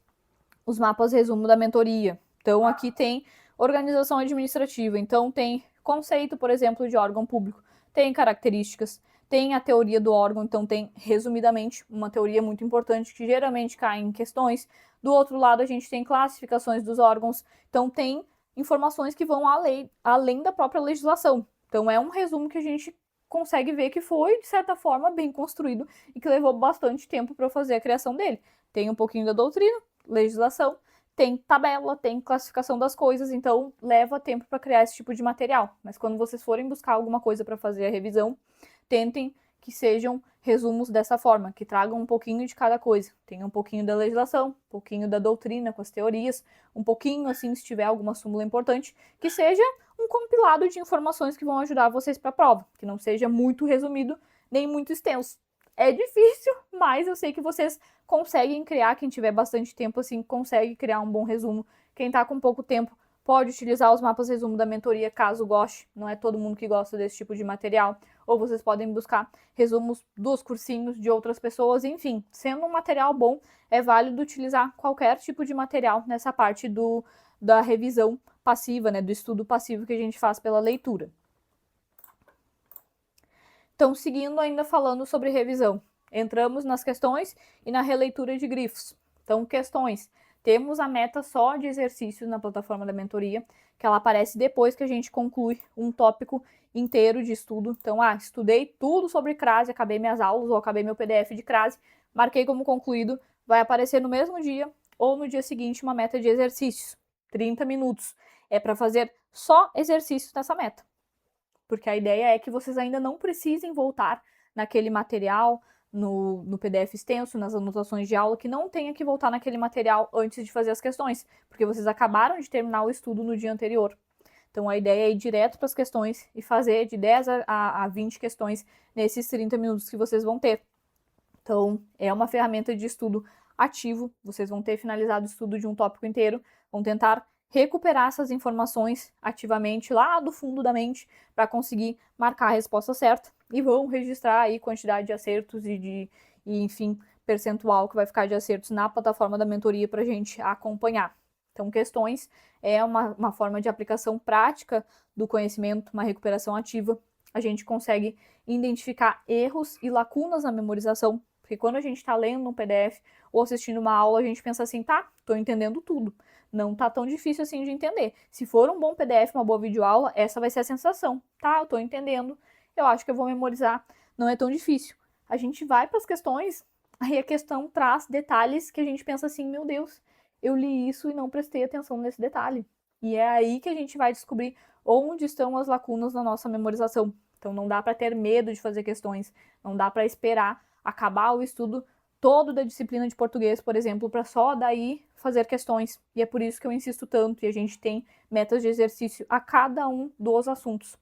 os mapas resumo da mentoria. Então aqui tem organização administrativa, então tem conceito, por exemplo, de órgão público, tem características, tem a teoria do órgão, então tem, resumidamente, uma teoria muito importante que geralmente cai em questões. Do outro lado, a gente tem classificações dos órgãos, então tem informações que vão além da própria legislação. Então é um resumo que a gente consegue ver que foi, de certa forma, bem construído e que levou bastante tempo para eu fazer a criação dele. Tem um pouquinho da doutrina, legislação, tem tabela, tem classificação das coisas, então leva tempo para criar esse tipo de material. Mas quando vocês forem buscar alguma coisa para fazer a revisão, tentem que sejam resumos dessa forma, que tragam um pouquinho de cada coisa. Tem um pouquinho da legislação, um pouquinho da doutrina com as teorias, um pouquinho, assim, se tiver alguma súmula importante, que seja um compilado de informações que vão ajudar vocês para a prova, que não seja muito resumido, nem muito extenso. É difícil, mas eu sei que vocês conseguem criar, quem tiver bastante tempo, assim, consegue criar um bom resumo. Quem tá com pouco tempo pode utilizar os mapas resumo da mentoria, caso goste. Não é todo mundo que gosta desse tipo de material. Ou vocês podem buscar resumos dos cursinhos de outras pessoas. Enfim, sendo um material bom, é válido utilizar qualquer tipo de material nessa parte da revisão passiva, né, do estudo passivo que a gente faz pela leitura. Então, seguindo ainda falando sobre revisão, entramos nas questões e na releitura de grifos. Então, questões. Temos a meta só de exercícios na plataforma da mentoria, que ela aparece depois que a gente conclui um tópico inteiro de estudo. Então, estudei tudo sobre crase, acabei minhas aulas ou acabei meu PDF de crase, marquei como concluído, vai aparecer no mesmo dia ou no dia seguinte uma meta de exercícios. 30 minutos. É para fazer só exercícios nessa meta. Porque a ideia é que vocês ainda não precisem voltar naquele material, no PDF extenso, nas anotações de aula, que não tenha que voltar naquele material antes de fazer as questões, porque vocês acabaram de terminar o estudo no dia anterior. Então a ideia é ir direto para as questões e fazer de 10 a 20 questões nesses 30 minutos que vocês vão ter. Então é uma ferramenta de estudo ativo, vocês vão ter finalizado o estudo de um tópico inteiro, vão tentar recuperar essas informações ativamente lá do fundo da mente para conseguir marcar a resposta certa e vão registrar aí quantidade de acertos e enfim, percentual que vai ficar de acertos na plataforma da mentoria para a gente acompanhar. Então, questões é uma forma de aplicação prática do conhecimento, uma recuperação ativa. A gente consegue identificar erros e lacunas na memorização, porque quando a gente está lendo um PDF ou assistindo uma aula, a gente pensa assim, tá, estou entendendo tudo. Não tá tão difícil assim de entender. Se for um bom PDF, uma boa videoaula, essa vai ser a sensação. Tá, eu tô entendendo, eu acho que eu vou memorizar. Não é tão difícil. A gente vai para as questões, aí a questão traz detalhes que a gente pensa assim, meu Deus, eu li isso e não prestei atenção nesse detalhe. E é aí que a gente vai descobrir onde estão as lacunas na nossa memorização. Então não dá para ter medo de fazer questões, não dá para esperar acabar o estudo todo da disciplina de português, por exemplo, para só daí fazer questões. E é por isso que eu insisto tanto, e a gente tem metas de exercício a cada um dos assuntos.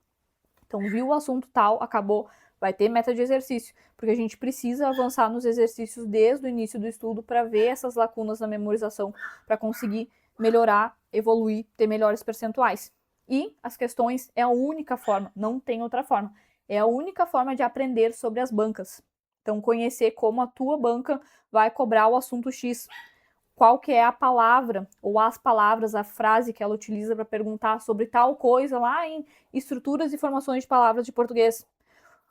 Então, viu o assunto tal, acabou, vai ter meta de exercício, porque a gente precisa avançar nos exercícios desde o início do estudo para ver essas lacunas na memorização, para conseguir melhorar, evoluir, ter melhores percentuais. E as questões é a única forma, não tem outra forma, é a única forma de aprender sobre as bancas. Então, conhecer como a tua banca vai cobrar o assunto X, qual que é a palavra ou as palavras, a frase que ela utiliza para perguntar sobre tal coisa lá em estruturas e formações de palavras de português.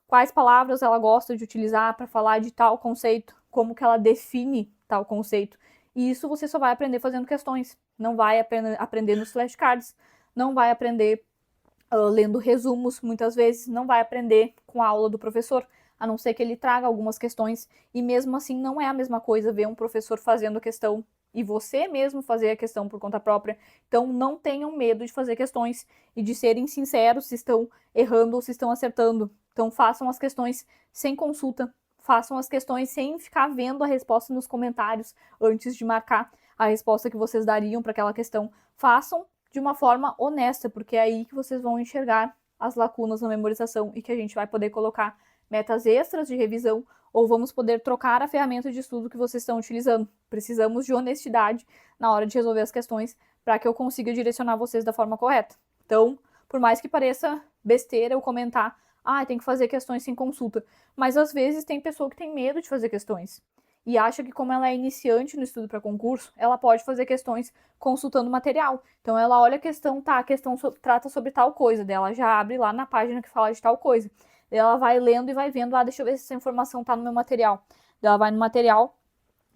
Quais palavras ela gosta de utilizar para falar de tal conceito, como que ela define tal conceito. E isso você só vai aprender fazendo questões, não vai aprender nos flashcards, não vai aprender lendo resumos, muitas vezes, não vai aprender com a aula do professor, a não ser que ele traga algumas questões, e mesmo assim não é a mesma coisa ver um professor fazendo a questão e você mesmo fazer a questão por conta própria. Então não tenham medo de fazer questões e de serem sinceros se estão errando ou se estão acertando. Então façam as questões sem consulta, façam as questões sem ficar vendo a resposta nos comentários antes de marcar a resposta que vocês dariam para aquela questão. Façam de uma forma honesta, porque é aí que vocês vão enxergar as lacunas na memorização e que a gente vai poder colocar metas extras de revisão ou vamos poder trocar a ferramenta de estudo que vocês estão utilizando. Precisamos de honestidade na hora de resolver as questões para que eu consiga direcionar vocês da forma correta. Então, por mais que pareça besteira eu comentar, tem que fazer questões sem consulta, mas às vezes tem pessoa que tem medo de fazer questões e acha que como ela é iniciante no estudo para concurso, ela pode fazer questões consultando material. Então ela olha a questão, a questão trata sobre tal coisa, dela já abre lá na página que fala de tal coisa. Ela vai lendo e vai vendo, deixa eu ver se essa informação tá no meu material. Ela vai no material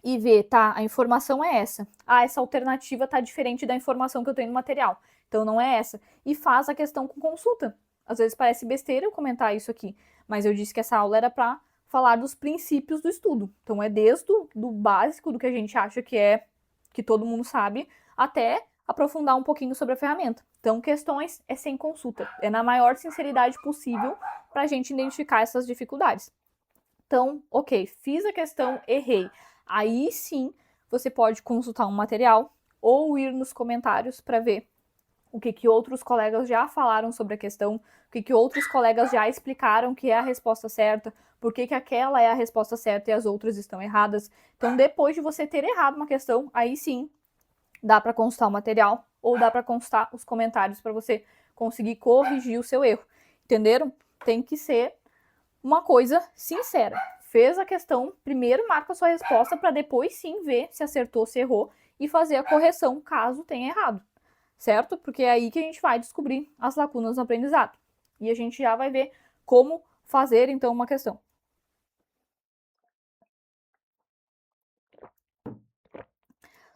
e vê, a informação é essa. Essa alternativa tá diferente da informação que eu tenho no material. Então não é essa. E faz a questão com consulta. Às vezes parece besteira eu comentar isso aqui, mas eu disse que essa aula era para falar dos princípios do estudo. Então é desde do básico, do que a gente acha que todo mundo sabe, até aprofundar um pouquinho sobre a ferramenta. Então, questões é sem consulta. É na maior sinceridade possível para a gente identificar essas dificuldades. Então, ok, fiz a questão, errei. Aí sim, você pode consultar um material ou ir nos comentários para ver o que outros colegas já falaram sobre a questão, o que outros colegas já explicaram que é a resposta certa, por que aquela é a resposta certa e as outras estão erradas. Então, depois de você ter errado uma questão, aí sim, dá para consultar o material ou dá para consultar os comentários para você conseguir corrigir o seu erro. Entenderam? Tem que ser uma coisa sincera. Fez a questão, primeiro marca a sua resposta para depois sim ver se acertou, se errou e fazer a correção caso tenha errado. certo? Porque é aí que a gente vai descobrir as lacunas no aprendizado. E a gente já vai ver como fazer, então, uma questão.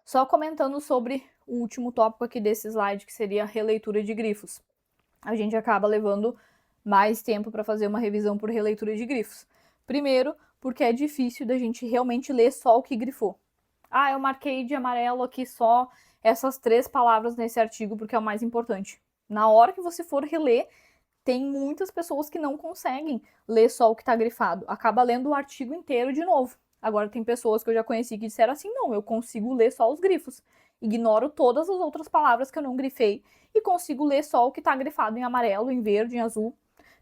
Só comentando sobre o último tópico aqui desse slide, que seria a releitura de grifos. A gente acaba levando mais tempo para fazer uma revisão por releitura de grifos. Primeiro, porque é difícil da gente realmente ler só o que grifou. Ah, eu marquei de amarelo aqui só essas 3 palavras nesse artigo porque é o mais importante. Na hora que você for reler, tem muitas pessoas que não conseguem ler só o que está grifado. Acaba lendo o artigo inteiro de novo. Agora, tem pessoas que eu já conheci que disseram assim: não, eu consigo ler só os grifos. Ignoro todas as outras palavras que eu não grifei e consigo ler só o que está grifado em amarelo, em verde, em azul.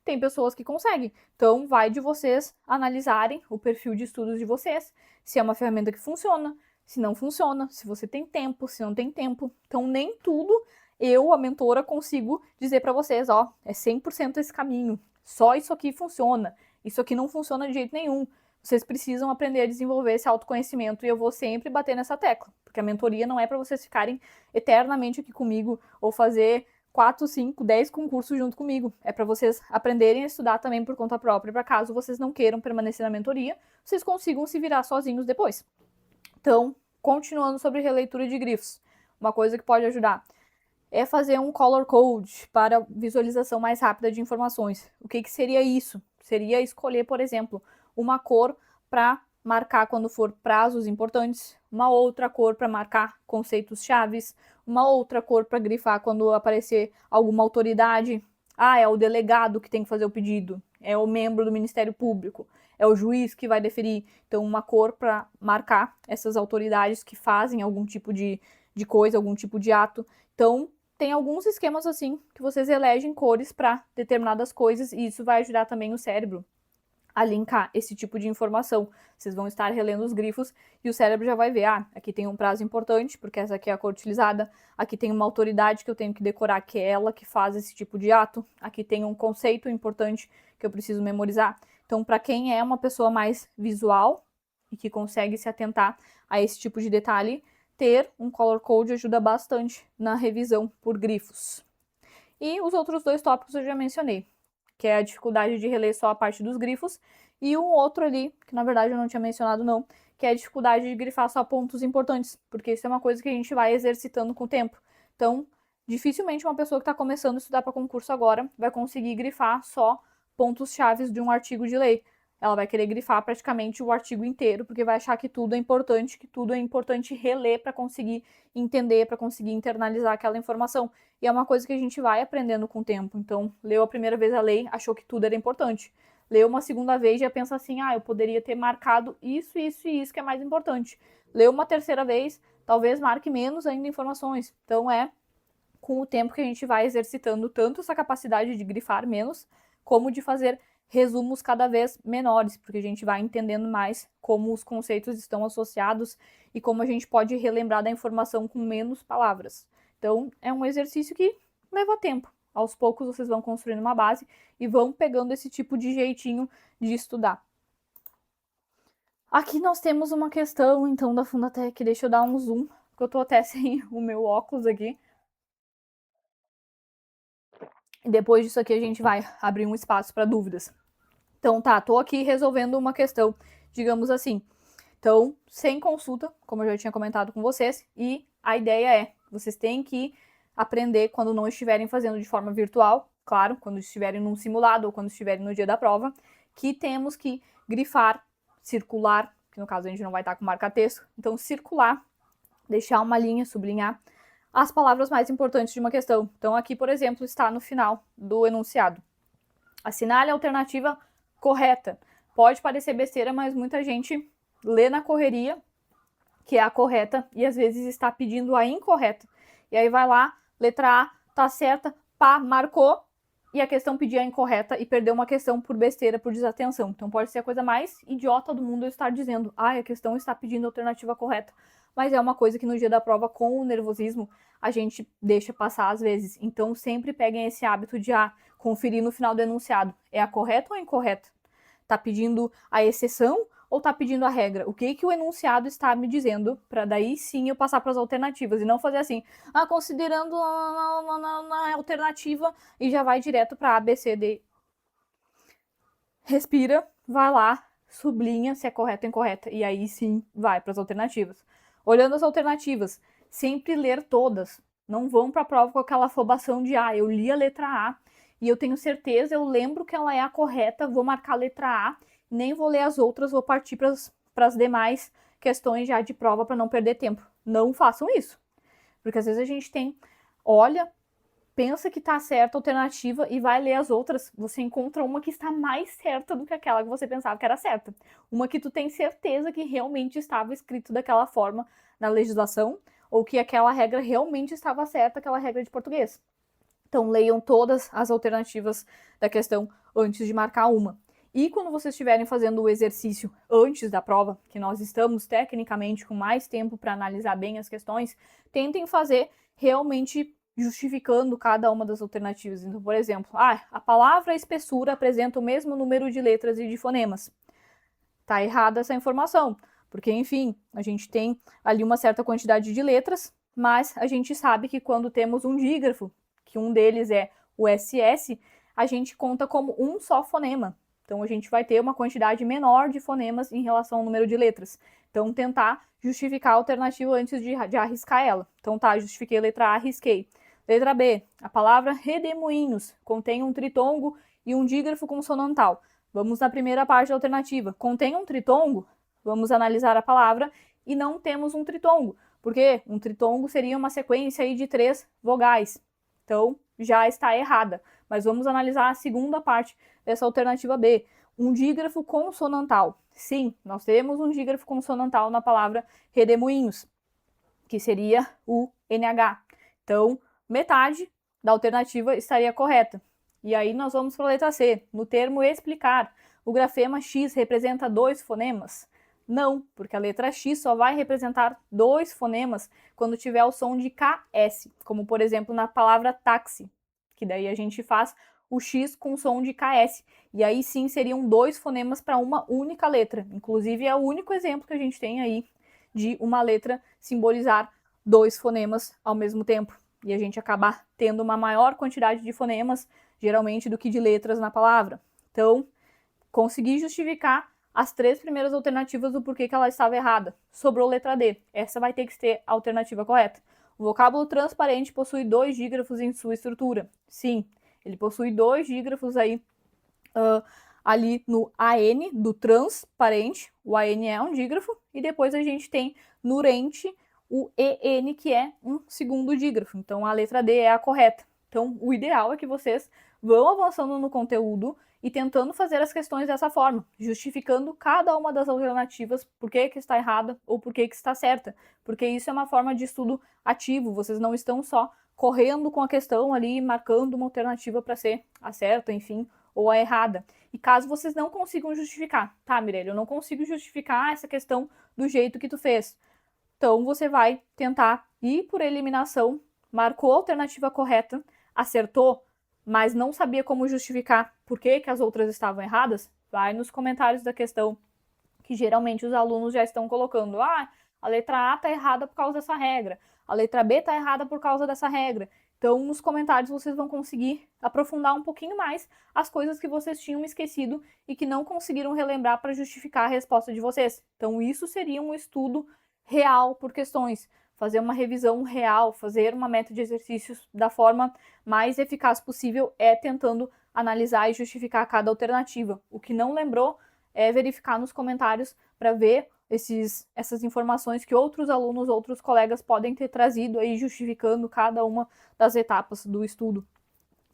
Tem pessoas que conseguem. Então, vai de vocês analisarem o perfil de estudos de vocês, se é uma ferramenta que funciona, se não funciona, se você tem tempo, se não tem tempo. Então, nem tudo eu, a mentora, consigo dizer para vocês, ó, é 100% esse caminho. Só isso aqui funciona. Isso aqui não funciona de jeito nenhum. Vocês precisam aprender a desenvolver esse autoconhecimento e eu vou sempre bater nessa tecla, porque a mentoria não é para vocês ficarem eternamente aqui comigo ou fazer 4, 5, 10 concursos junto comigo. É para vocês aprenderem a estudar também por conta própria, para caso vocês não queiram permanecer na mentoria, vocês consigam se virar sozinhos depois. Então, continuando sobre releitura de grifos, uma coisa que pode ajudar é fazer um color code para visualização mais rápida de informações. O que seria isso? Seria escolher, por exemplo, uma cor para marcar quando for prazos importantes, uma outra cor para marcar conceitos chaves, uma outra cor para grifar quando aparecer alguma autoridade. Ah, é o delegado que tem que fazer o pedido, é o membro do Ministério Público, é o juiz que vai deferir. Então, uma cor para marcar essas autoridades que fazem algum tipo de coisa, algum tipo de ato. Então, tem alguns esquemas assim que vocês elegem cores para determinadas coisas e isso vai ajudar também o cérebro a linkar esse tipo de informação. Vocês vão estar relendo os grifos e o cérebro já vai ver, ah, aqui tem um prazo importante, porque essa aqui é a cor utilizada, aqui tem uma autoridade que eu tenho que decorar, que é ela que faz esse tipo de ato, aqui tem um conceito importante que eu preciso memorizar. Então, para quem é uma pessoa mais visual e que consegue se atentar a esse tipo de detalhe, ter um color code ajuda bastante na revisão por grifos. E os outros 2 tópicos eu já mencionei, que é a dificuldade de reler só a parte dos grifos, e um outro ali, que na verdade eu não tinha mencionado não, que é a dificuldade de grifar só pontos importantes, porque isso é uma coisa que a gente vai exercitando com o tempo. Então, dificilmente uma pessoa que está começando a estudar para concurso agora vai conseguir grifar só pontos chaves de um artigo de lei. Ela vai querer grifar praticamente o artigo inteiro, porque vai achar que tudo é importante reler para conseguir entender, para conseguir internalizar aquela informação. E é uma coisa que a gente vai aprendendo com o tempo. Então, leu a primeira vez a lei, achou que tudo era importante. Leu uma segunda vez e já pensa assim, ah, eu poderia ter marcado isso, isso e isso que é mais importante. Leu uma terceira vez, talvez marque menos ainda informações. Então, é com o tempo que a gente vai exercitando tanto essa capacidade de grifar menos, como de fazer resumos cada vez menores, porque a gente vai entendendo mais como os conceitos estão associados e como a gente pode relembrar da informação com menos palavras. Então, é um exercício que leva tempo. Aos poucos vocês vão construindo uma base e vão pegando esse tipo de jeitinho de estudar. Aqui nós temos uma questão, então, da Fundatec. Deixa eu dar um zoom, porque eu tô até sem o meu óculos aqui. E depois disso aqui a gente vai abrir um espaço para dúvidas. Então tá, tô aqui resolvendo uma questão, digamos assim. Então, sem consulta, como eu já tinha comentado com vocês, e a ideia é, vocês têm que aprender quando não estiverem fazendo de forma virtual, claro, quando estiverem num simulado ou quando estiverem no dia da prova, que temos que grifar, circular, que no caso a gente não vai estar com marca-texto, então circular, deixar uma linha, sublinhar as palavras mais importantes de uma questão. Então aqui, por exemplo, está no final do enunciado. Assinale a alternativa correta. Pode parecer besteira, mas muita gente lê na correria que é a correta e às vezes está pedindo a incorreta. E aí vai lá, letra A, tá certa, pá, marcou, e a questão pedia a incorreta e perdeu uma questão por besteira, por desatenção. Então pode ser a coisa mais idiota do mundo eu estar dizendo, ah, a questão está pedindo a alternativa correta. Mas é uma coisa que no dia da prova, com o nervosismo, a gente deixa passar às vezes. Então sempre peguem esse hábito de conferir no final do enunciado. É a correta ou a incorreta? Tá pedindo a exceção ou está pedindo a regra? O que o enunciado está me dizendo, para daí sim eu passar para as alternativas, e não fazer assim, considerando na alternativa, e já vai direto para A, B, C, D. Respira, vai lá, sublinha se é correta ou incorreta, e aí sim vai para as alternativas. Olhando as alternativas, sempre ler todas. Não vão para a prova com aquela afobação de eu li a letra A e eu tenho certeza, eu lembro que ela é a correta, vou marcar a letra A, nem vou ler as outras, vou partir para as demais questões já de prova para não perder tempo. Não façam isso. Porque às vezes a gente olha, pensa que está certa a alternativa e vai ler as outras, você encontra uma que está mais certa do que aquela que você pensava que era certa. Uma que tu tem certeza que realmente estava escrito daquela forma na legislação, ou que aquela regra realmente estava certa, aquela regra de português. Então, leiam todas as alternativas da questão antes de marcar uma. E quando vocês estiverem fazendo o exercício antes da prova, que nós estamos tecnicamente com mais tempo para analisar bem as questões, tentem fazer realmente justificando cada uma das alternativas. Então, por exemplo, a palavra espessura apresenta o mesmo número de letras e de fonemas. Tá errada essa informação, porque, enfim, a gente tem ali uma certa quantidade de letras, mas a gente sabe que quando temos um dígrafo, que um deles é o SS, a gente conta como um só fonema. Então, a gente vai ter uma quantidade menor de fonemas em relação ao número de letras. Então, tentar justificar a alternativa antes de arriscar ela. Então, tá, justifiquei a letra A, arrisquei. Letra B, a palavra redemoinhos contém um tritongo e um dígrafo consonantal. Vamos na primeira parte da alternativa. Contém um tritongo? Vamos analisar a palavra e não temos um tritongo, porque um tritongo seria uma sequência aí de 3 vogais. Então, já está errada. Mas vamos analisar a segunda parte dessa alternativa B. Um dígrafo consonantal. Sim, nós temos um dígrafo consonantal na palavra redemoinhos, que seria o NH. Então, metade da alternativa estaria correta. E aí nós vamos para a letra C. No termo explicar, o grafema X representa 2 fonemas? Não, porque a letra X só vai representar 2 fonemas quando tiver o som de KS, como por exemplo na palavra táxi, que daí a gente faz o X com som de KS. E aí sim seriam 2 fonemas para uma única letra. Inclusive é o único exemplo que a gente tem aí de uma letra simbolizar 2 fonemas ao mesmo tempo. E a gente acabar tendo uma maior quantidade de fonemas, geralmente, do que de letras na palavra. Então, consegui justificar as 3 primeiras alternativas do porquê que ela estava errada. Sobrou letra D. Essa vai ter que ser a alternativa correta. O vocábulo transparente possui 2 dígrafos em sua estrutura. Sim, ele possui 2 dígrafos aí ali no AN, do transparente. O AN é um dígrafo. E depois a gente tem no rente o EN, que é um segundo dígrafo. Então, a letra D é a correta. Então, o ideal é que vocês vão avançando no conteúdo e tentando fazer as questões dessa forma, justificando cada uma das alternativas, por que está errada ou por que está certa. Porque isso é uma forma de estudo ativo, vocês não estão só correndo com a questão ali, marcando uma alternativa para ser a certa, enfim, ou a errada. E caso vocês não consigam justificar, tá, Mirelle, eu não consigo justificar essa questão do jeito que tu fez. Então, você vai tentar ir por eliminação, marcou a alternativa correta, acertou, mas não sabia como justificar por que as outras estavam erradas, vai nos comentários da questão, que geralmente os alunos já estão colocando. A letra A está errada por causa dessa regra, a letra B está errada por causa dessa regra. Então, nos comentários vocês vão conseguir aprofundar um pouquinho mais as coisas que vocês tinham esquecido e que não conseguiram relembrar para justificar a resposta de vocês. Então, isso seria um estudo real por questões, fazer uma revisão real, fazer uma meta de exercícios da forma mais eficaz possível é tentando analisar e justificar cada alternativa. O que não lembrou é verificar nos comentários para ver essas informações que outros alunos, outros colegas podem ter trazido aí justificando cada uma das etapas do estudo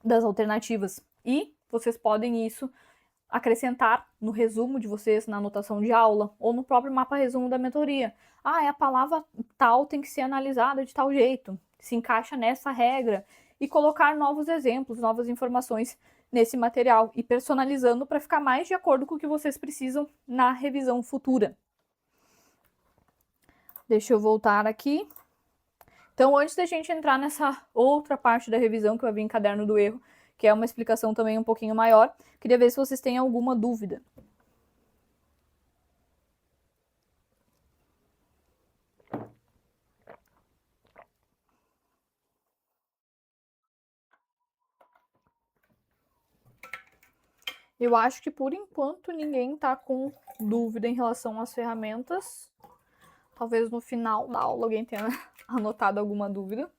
das alternativas. E vocês podem isso acrescentar no resumo de vocês, na anotação de aula, ou no próprio mapa resumo da mentoria. A palavra tal tem que ser analisada de tal jeito, se encaixa nessa regra, e colocar novos exemplos, novas informações nesse material, e personalizando para ficar mais de acordo com o que vocês precisam na revisão futura. Deixa eu voltar aqui. Então, antes da gente entrar nessa outra parte da revisão, que vai vir em caderno do erro, que é uma explicação também um pouquinho maior, queria ver se vocês têm alguma dúvida. Eu acho que por enquanto ninguém tá com dúvida em relação às ferramentas. Talvez no final da aula alguém tenha anotado alguma dúvida.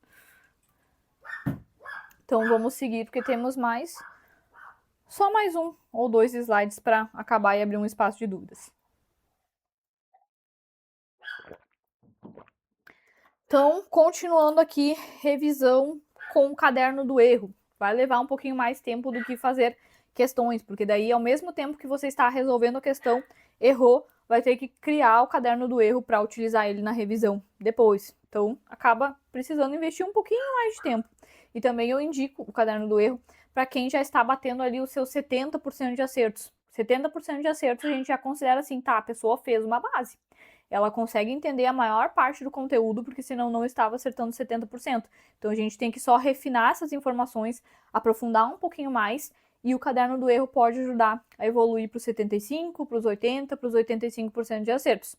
Então vamos seguir, porque temos só mais um ou dois slides para acabar e abrir um espaço de dúvidas. Então, continuando aqui, revisão com o caderno do erro. Vai levar um pouquinho mais tempo do que fazer questões, porque daí, ao mesmo tempo que você está resolvendo a questão, errou, vai ter que criar o caderno do erro para utilizar ele na revisão depois. Então, acaba precisando investir um pouquinho mais de tempo. E também eu indico o caderno do erro para quem já está batendo ali os seus 70% de acertos. 70% de acertos a gente já considera assim, tá, a pessoa fez uma base. Ela consegue entender a maior parte do conteúdo, porque senão não estava acertando 70%. Então a gente tem que só refinar essas informações, aprofundar um pouquinho mais, e o caderno do erro pode ajudar a evoluir para os 75%, para os 80%, para os 85% de acertos.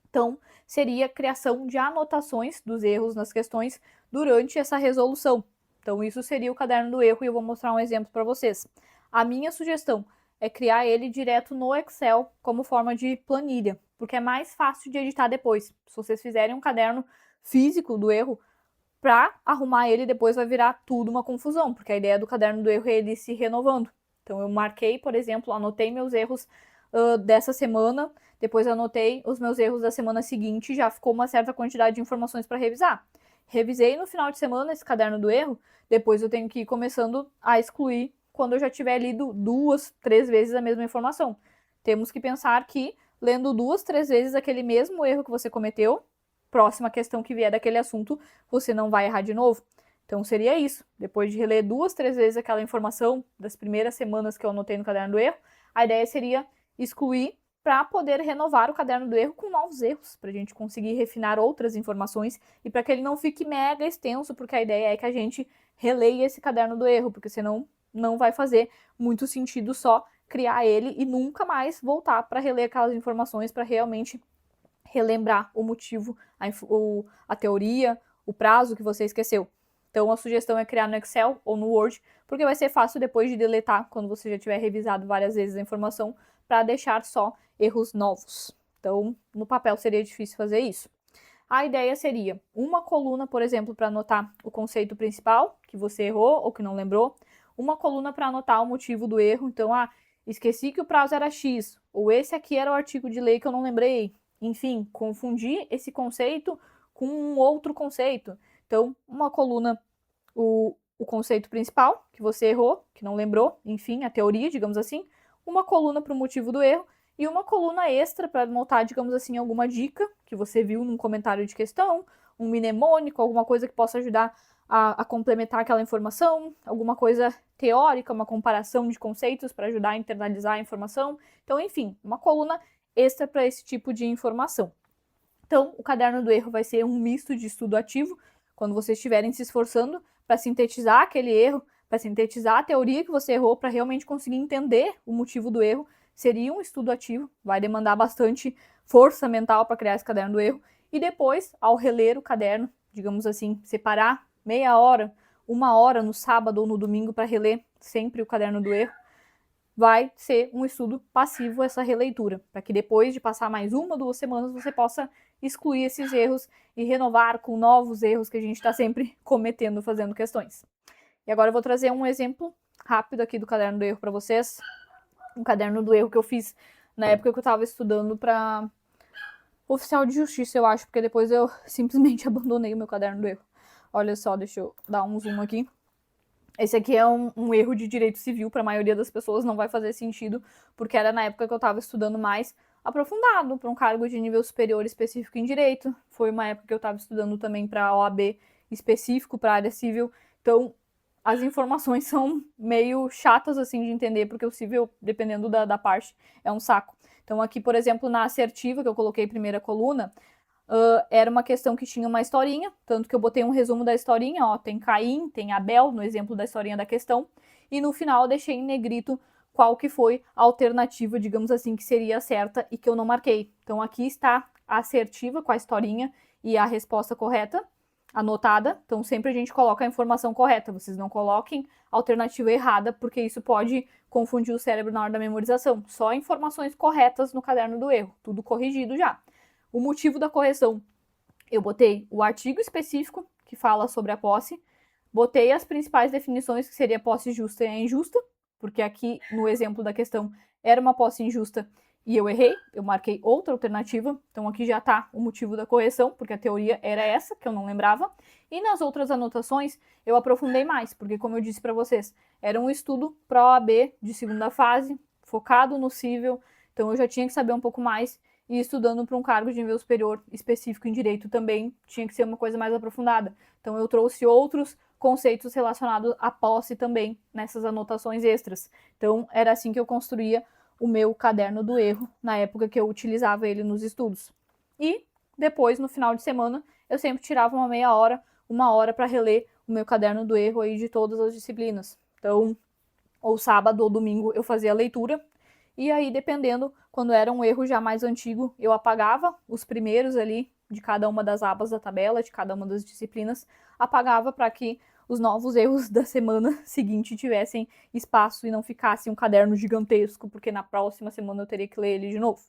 Então, seria a criação de anotações dos erros nas questões durante essa resolução. Então, isso seria o caderno do erro e eu vou mostrar um exemplo para vocês. A minha sugestão é criar ele direto no Excel como forma de planilha, porque é mais fácil de editar depois. Se vocês fizerem um caderno físico do erro, para arrumar ele depois vai virar tudo uma confusão, porque a ideia do caderno do erro é ele se renovando. Então eu marquei, por exemplo, anotei meus erros dessa semana, depois anotei os meus erros da semana seguinte, já ficou uma certa quantidade de informações para revisar. Revisei no final de semana esse caderno do erro, depois eu tenho que ir começando a excluir quando eu já tiver lido 2, 3 vezes a mesma informação. Temos que pensar que, lendo 2, 3 vezes aquele mesmo erro que você cometeu, próxima questão que vier daquele assunto, você não vai errar de novo. Então seria isso. Depois de reler 2, 3 vezes aquela informação das primeiras semanas que eu anotei no caderno do erro, a ideia seria excluir para poder renovar o caderno do erro com novos erros, para a gente conseguir refinar outras informações e para que ele não fique mega extenso, porque a ideia é que a gente releia esse caderno do erro, porque senão não vai fazer muito sentido só criar ele e nunca mais voltar para reler aquelas informações para realmente relembrar o motivo, a teoria, o prazo que você esqueceu. Então a sugestão é criar no Excel ou no Word, porque vai ser fácil depois de deletar, quando você já tiver revisado várias vezes a informação, para deixar só erros novos. Então, no papel seria difícil fazer isso. A ideia seria uma coluna, por exemplo, para anotar o conceito principal, que você errou ou que não lembrou, uma coluna para anotar o motivo do erro, então, esqueci que o prazo era X, ou esse aqui era o artigo de lei que eu não lembrei. Enfim, confundir esse conceito com um outro conceito. Então, uma coluna, o conceito principal, que você errou, que não lembrou, enfim, a teoria, digamos assim, uma coluna para o motivo do erro, e uma coluna extra para anotar, digamos assim, alguma dica que você viu num comentário de questão, um mnemônico, alguma coisa que possa ajudar a complementar aquela informação, alguma coisa teórica, uma comparação de conceitos para ajudar a internalizar a informação. Então, enfim, uma coluna extra para esse tipo de informação. Então, o caderno do erro vai ser um misto de estudo ativo, quando vocês estiverem se esforçando para sintetizar aquele erro, para sintetizar a teoria que você errou, para realmente conseguir entender o motivo do erro, seria um estudo ativo, vai demandar bastante força mental para criar esse caderno do erro, e depois, ao reler o caderno, digamos assim, separar meia hora, 1 hora no sábado ou no domingo para reler sempre o caderno do erro, vai ser um estudo passivo essa releitura, para que depois de passar mais 1, 2 semanas você possa excluir esses erros e renovar com novos erros que a gente está sempre cometendo fazendo questões. E agora eu vou trazer um exemplo rápido aqui do caderno do erro para vocês, um caderno do erro que eu fiz na época que eu estava estudando para oficial de justiça, eu acho, porque depois eu simplesmente abandonei o meu caderno do erro. Olha só, deixa eu dar um zoom aqui. Esse aqui é um erro de direito civil, para a maioria das pessoas não vai fazer sentido, porque era na época que eu estava estudando mais aprofundado, para um cargo de nível superior específico em direito. Foi uma época que eu estava estudando também para a OAB específico, para a área civil. Então, as informações são meio chatas assim de entender, porque o civil, dependendo da parte, é um saco. Então, aqui, por exemplo, na assertiva, que eu coloquei primeira coluna, era uma questão que tinha uma historinha, tanto que eu botei um resumo da historinha, ó, tem Caim, tem Abel, no exemplo da historinha da questão, e no final eu deixei em negrito qual que foi a alternativa, digamos assim, que seria a certa e que eu não marquei. Então aqui está a assertiva com a historinha e a resposta correta. anotada, então sempre a gente coloca a informação correta, vocês não coloquem a alternativa errada, porque isso pode confundir o cérebro na hora da memorização. Só informações corretas no caderno do erro, tudo corrigido já. O motivo da correção, eu botei o artigo específico que fala sobre a posse, botei as principais definições, que seria posse justa e injusta, porque aqui no exemplo da questão era uma posse injusta e eu errei, eu marquei outra alternativa, então aqui já está o motivo da correção, porque a teoria era essa, que eu não lembrava. E nas outras anotações eu aprofundei mais, porque como eu disse para vocês, era um estudo para a OAB de segunda fase, focado no cível, então eu já tinha que saber um pouco mais, e estudando para um cargo de nível superior específico em direito também tinha que ser uma coisa mais aprofundada. Então eu trouxe outros conceitos relacionados à posse também nessas anotações extras. Então era assim que eu construía o meu caderno do erro na época que eu utilizava ele nos estudos. E depois, no final de semana, eu sempre tirava uma meia hora, uma hora para reler o meu caderno do erro aí de todas as disciplinas. Então, ou sábado ou domingo eu fazia a leitura, e aí dependendo, quando era um erro já mais antigo, eu apagava os primeiros ali de cada uma das abas da tabela, de cada uma das disciplinas, apagava para que os novos erros da semana seguinte tivessem espaço e não ficasse um caderno gigantesco, porque na próxima semana eu teria que ler ele de novo.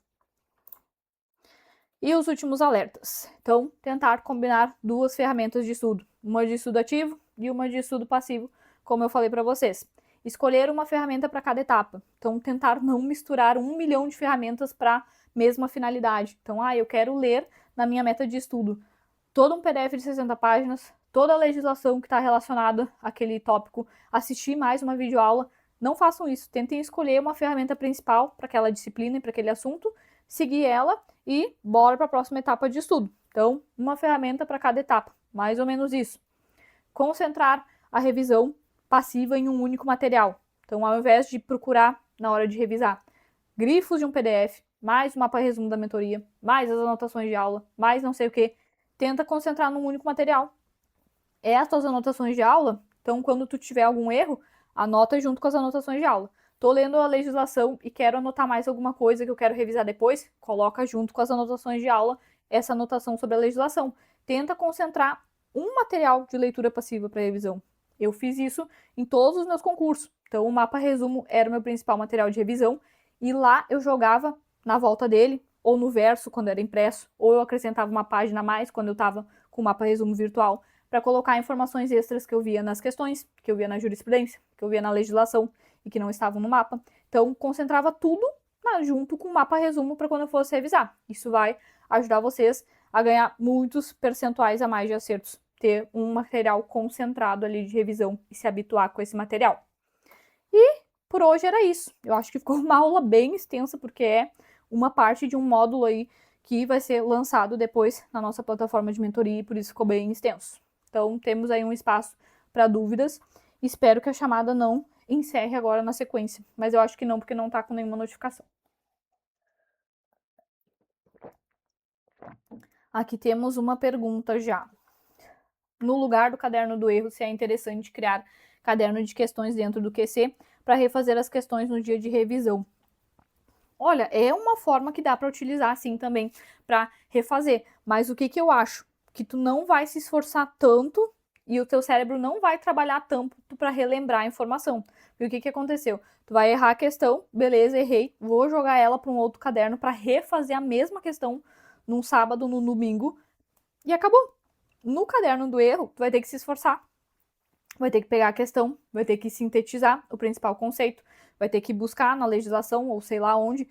E os últimos alertas. Então, tentar combinar duas ferramentas de estudo, uma de estudo ativo e uma de estudo passivo, como eu falei para vocês. Escolher uma ferramenta para cada etapa. Então, tentar não misturar 1 milhão de ferramentas para a mesma finalidade. Então, eu quero ler na minha meta de estudo todo um PDF de 60 páginas, toda a legislação que está relacionada àquele tópico, assistir mais uma videoaula. Não façam isso. Tentem escolher uma ferramenta principal para aquela disciplina e para aquele assunto, seguir ela e bora para a próxima etapa de estudo. Então, uma ferramenta para cada etapa, mais ou menos isso. Concentrar a revisão passiva em um único material. Então, ao invés de procurar na hora de revisar grifos de um PDF, mais o mapa resumo da mentoria, mais as anotações de aula, mais não sei o que, tenta concentrar num único material. É as tuas anotações de aula, então quando tu tiver algum erro, anota junto com as anotações de aula. Tô lendo a legislação e quero anotar mais alguma coisa que eu quero revisar depois, coloca junto com as anotações de aula essa anotação sobre a legislação. Tenta concentrar um material de leitura passiva para revisão. Eu fiz isso em todos os meus concursos. Então o mapa resumo era o meu principal material de revisão e lá eu jogava na volta dele, ou no verso quando era impresso, ou eu acrescentava uma página a mais quando eu estava com o mapa resumo virtual, para colocar informações extras que eu via nas questões, que eu via na jurisprudência, que eu via na legislação e que não estavam no mapa. Então, concentrava tudo junto com o mapa resumo para quando eu fosse revisar. Isso vai ajudar vocês a ganhar muitos percentuais a mais de acertos, ter um material concentrado ali de revisão e se habituar com esse material. E por hoje era isso. Eu acho que ficou uma aula bem extensa, porque é uma parte de um módulo aí que vai ser lançado depois na nossa plataforma de mentoria e por isso ficou bem extenso. Então, temos aí um espaço para dúvidas. Espero que a chamada não encerre agora na sequência, mas eu acho que não, porque não está com nenhuma notificação. Aqui temos uma pergunta já. No lugar do caderno do erro, se é interessante criar caderno de questões dentro do QC para refazer as questões no dia de revisão. Olha, é uma forma que dá para utilizar sim também para refazer, mas o que eu acho? Que tu não vai se esforçar tanto e o teu cérebro não vai trabalhar tanto para relembrar a informação. Porque o que aconteceu? Tu vai errar a questão, beleza, errei, vou jogar ela para um outro caderno para refazer a mesma questão num sábado, no domingo, e acabou. No caderno do erro, tu vai ter que se esforçar, vai ter que pegar a questão, vai ter que sintetizar o principal conceito, vai ter que buscar na legislação ou sei lá onde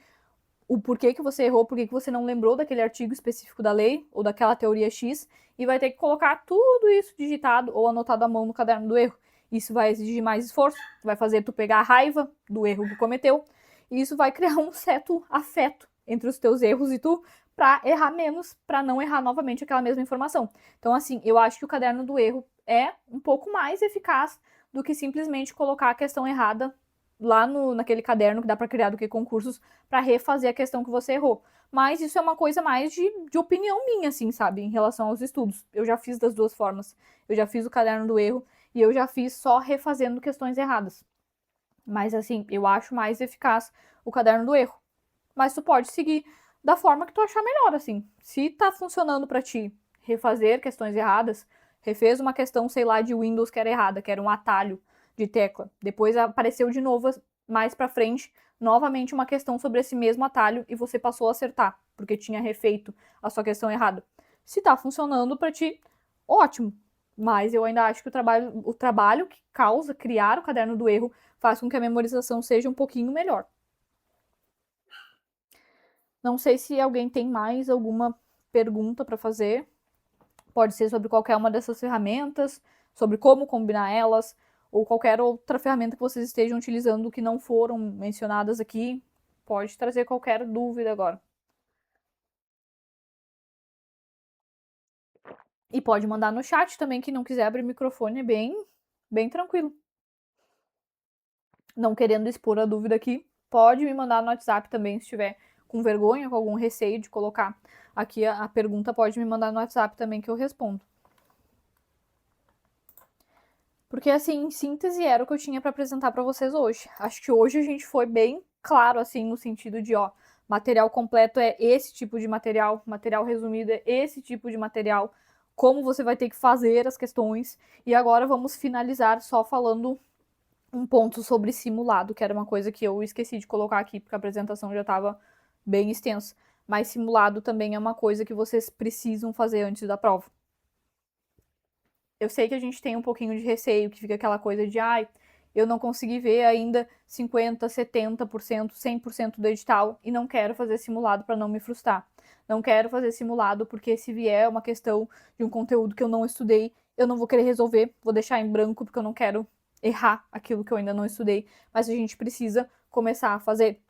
o porquê que você errou, porquê que você não lembrou daquele artigo específico da lei ou daquela teoria X, e vai ter que colocar tudo isso digitado ou anotado à mão no caderno do erro. Isso vai exigir mais esforço, vai fazer tu pegar a raiva do erro que cometeu, e isso vai criar um certo afeto entre os teus erros e tu, para errar menos, para não errar novamente aquela mesma informação. Então, assim, eu acho que o caderno do erro é um pouco mais eficaz do que simplesmente colocar a questão errada lá naquele caderno que dá para criar do que concursos para refazer a questão que você errou. Mas isso é uma coisa mais de opinião minha, assim, sabe, em relação aos estudos. Eu já fiz das duas formas. Eu já fiz o caderno do erro e eu já fiz só refazendo questões erradas. Mas, assim, eu acho mais eficaz o caderno do erro. Mas tu pode seguir da forma que tu achar melhor, assim. Se tá funcionando para ti refazer questões erradas, refez uma questão, sei lá, de Windows que era errada, que era um atalho de tecla. Depois apareceu de novo, mais pra frente, novamente uma questão sobre esse mesmo atalho e você passou a acertar, porque tinha refeito a sua questão errada. Se tá funcionando pra ti, ótimo. Mas eu ainda acho que o trabalho que causa criar o caderno do erro faz com que a memorização seja um pouquinho melhor. Não sei se alguém tem mais alguma pergunta para fazer. Pode ser sobre qualquer uma dessas ferramentas, sobre como combinar elas, ou qualquer outra ferramenta que vocês estejam utilizando que não foram mencionadas aqui. Pode trazer qualquer dúvida agora. E pode mandar no chat também, que não quiser abrir o microfone, é bem tranquilo. Não querendo expor a dúvida aqui, pode me mandar no WhatsApp também, se estiver com vergonha, com algum receio de colocar aqui a pergunta, pode me mandar no WhatsApp também que eu respondo. Porque, assim, em síntese, era o que eu tinha para apresentar para vocês hoje. Acho que hoje a gente foi bem claro, assim, no sentido de, ó, material completo é esse tipo de material, material resumido é esse tipo de material, como você vai ter que fazer as questões. E agora vamos finalizar só falando um ponto sobre simulado, que era uma coisa que eu esqueci de colocar aqui, porque a apresentação já estava bem extensa. Mas simulado também é uma coisa que vocês precisam fazer antes da prova. Eu sei que a gente tem um pouquinho de receio, que fica aquela coisa de, ai, eu não consegui ver ainda 50%, 70%, 100% do edital e não quero fazer simulado para não me frustrar. Não quero fazer simulado porque se vier uma questão de um conteúdo que eu não estudei, eu não vou querer resolver, vou deixar em branco porque eu não quero errar aquilo que eu ainda não estudei, mas a gente precisa começar a fazer.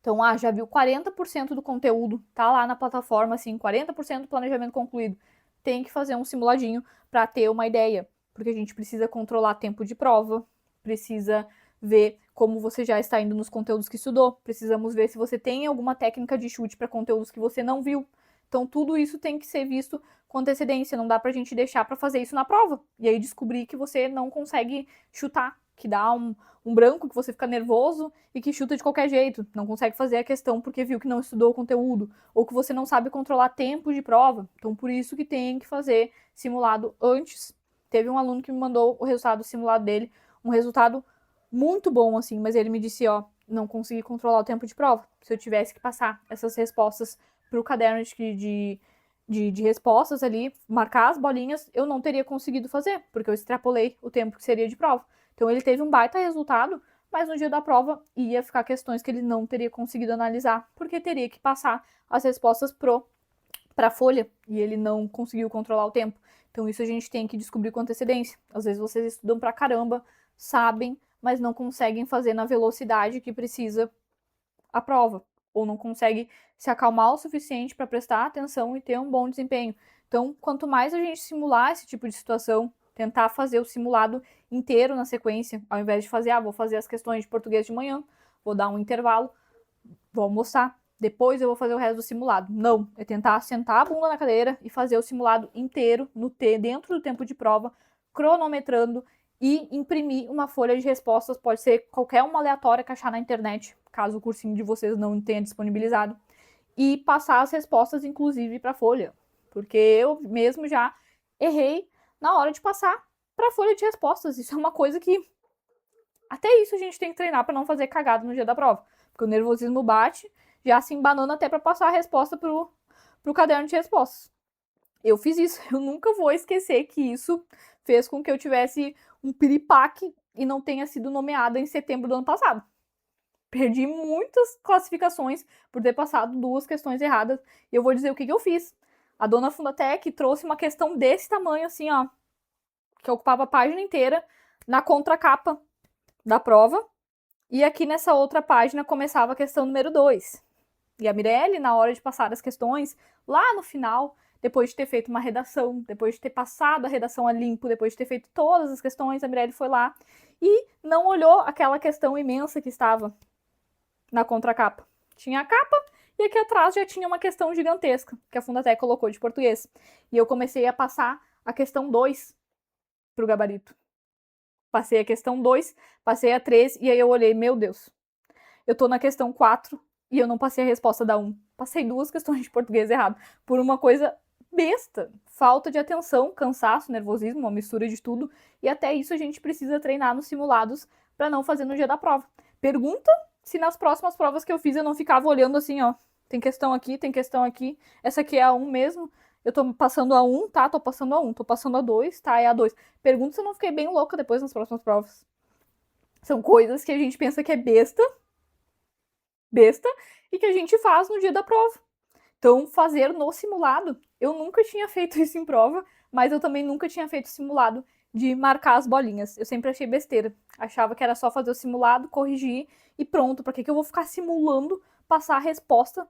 Então, já viu 40% do conteúdo, tá lá na plataforma, assim, 40% do planejamento concluído. Tem que fazer um simuladinho para ter uma ideia, porque a gente precisa controlar tempo de prova, precisa ver como você já está indo nos conteúdos que estudou, precisamos ver se você tem alguma técnica de chute para conteúdos que você não viu. Então, tudo isso tem que ser visto com antecedência, não dá pra gente deixar para fazer isso na prova. E aí descobrir que você não consegue chutar, que dá um branco, que você fica nervoso e que chuta de qualquer jeito, não consegue fazer a questão porque viu que não estudou o conteúdo, ou que você não sabe controlar tempo de prova. Então, por isso que tem que fazer simulado antes. Teve um aluno que me mandou o resultado do simulado dele, um resultado muito bom, assim, mas ele me disse, ó, não consegui controlar o tempo de prova. Se eu tivesse que passar essas respostas pro caderno de respostas ali, marcar as bolinhas, eu não teria conseguido fazer, porque eu extrapolei o tempo que seria de prova. Então ele teve um baita resultado, mas no dia da prova ia ficar questões que ele não teria conseguido analisar, porque teria que passar as respostas para a folha e ele não conseguiu controlar o tempo. Então isso a gente tem que descobrir com antecedência. Às vezes vocês estudam pra caramba, sabem, mas não conseguem fazer na velocidade que precisa a prova, ou não consegue se acalmar o suficiente para prestar atenção e ter um bom desempenho. Então, quanto mais a gente simular esse tipo de situação, tentar fazer o simulado inteiro na sequência, ao invés de fazer, vou fazer as questões de português de manhã, vou dar um intervalo, vou almoçar, depois eu vou fazer o resto do simulado. Não, é tentar sentar a bunda na cadeira e fazer o simulado inteiro dentro do tempo de prova, cronometrando e imprimir uma folha de respostas, pode ser qualquer uma aleatória que achar na internet, caso o cursinho de vocês não tenha disponibilizado, e passar as respostas, inclusive, para a folha. Porque eu mesmo já errei na hora de passar para a folha de respostas. Isso é uma coisa que até isso a gente tem que treinar para não fazer cagada no dia da prova. Porque o nervosismo bate, já se embanando até para passar a resposta pro caderno de respostas. Eu fiz isso, eu nunca vou esquecer que isso fez com que eu tivesse um piripaque e não tenha sido nomeada em setembro do ano passado. Perdi muitas classificações por ter passado 2 questões erradas. E eu vou dizer o que eu fiz. A dona Fundatec trouxe uma questão desse tamanho, assim, ó, que ocupava a página inteira, na contracapa da prova. E aqui nessa outra página começava a questão número 2. E a Mirelle, na hora de passar as questões, lá no final, depois de ter feito uma redação, depois de ter passado a redação a limpo, depois de ter feito todas as questões, a Mirelle foi lá e não olhou aquela questão imensa que estava na contracapa. Tinha a capa e aqui atrás já tinha uma questão gigantesca que a Fundatec colocou de português. E eu comecei a passar a questão 2 pro gabarito. Passei a questão 2, passei a 3 e aí eu olhei, meu Deus, eu tô na questão 4 e eu não passei a resposta da 1. Passei 2 questões de português errado por uma coisa besta. Falta de atenção, cansaço, nervosismo, uma mistura de tudo. E até isso a gente precisa treinar nos simulados para não fazer no dia da prova. Pergunta se nas próximas provas que eu fiz eu não ficava olhando assim, ó. Tem questão aqui, tem questão aqui. Essa aqui é a 1 mesmo. Eu tô passando a 1, tá? Tô passando a 1. Tô passando a 2, tá? É a 2. Pergunta se eu não fiquei bem louca depois nas próximas provas. São coisas que a gente pensa que é besta, e que a gente faz no dia da prova. Então, fazer no simulado, eu nunca tinha feito isso em prova, mas eu também nunca tinha feito simulado de marcar as bolinhas. Eu sempre achei besteira. Achava que era só fazer o simulado, corrigir e pronto. Pra que eu vou ficar simulando passar a resposta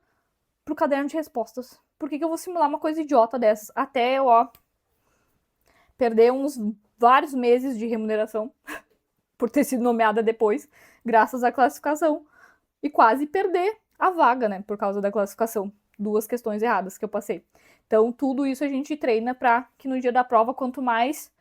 pro caderno de respostas? Por que eu vou simular uma coisa idiota dessas? Até eu, ó, perder uns vários meses de remuneração por ter sido nomeada depois, graças à classificação. E quase perder a vaga, né, por causa da classificação. 2 questões erradas que eu passei. Então, tudo isso a gente treina para que no dia da prova, quanto mais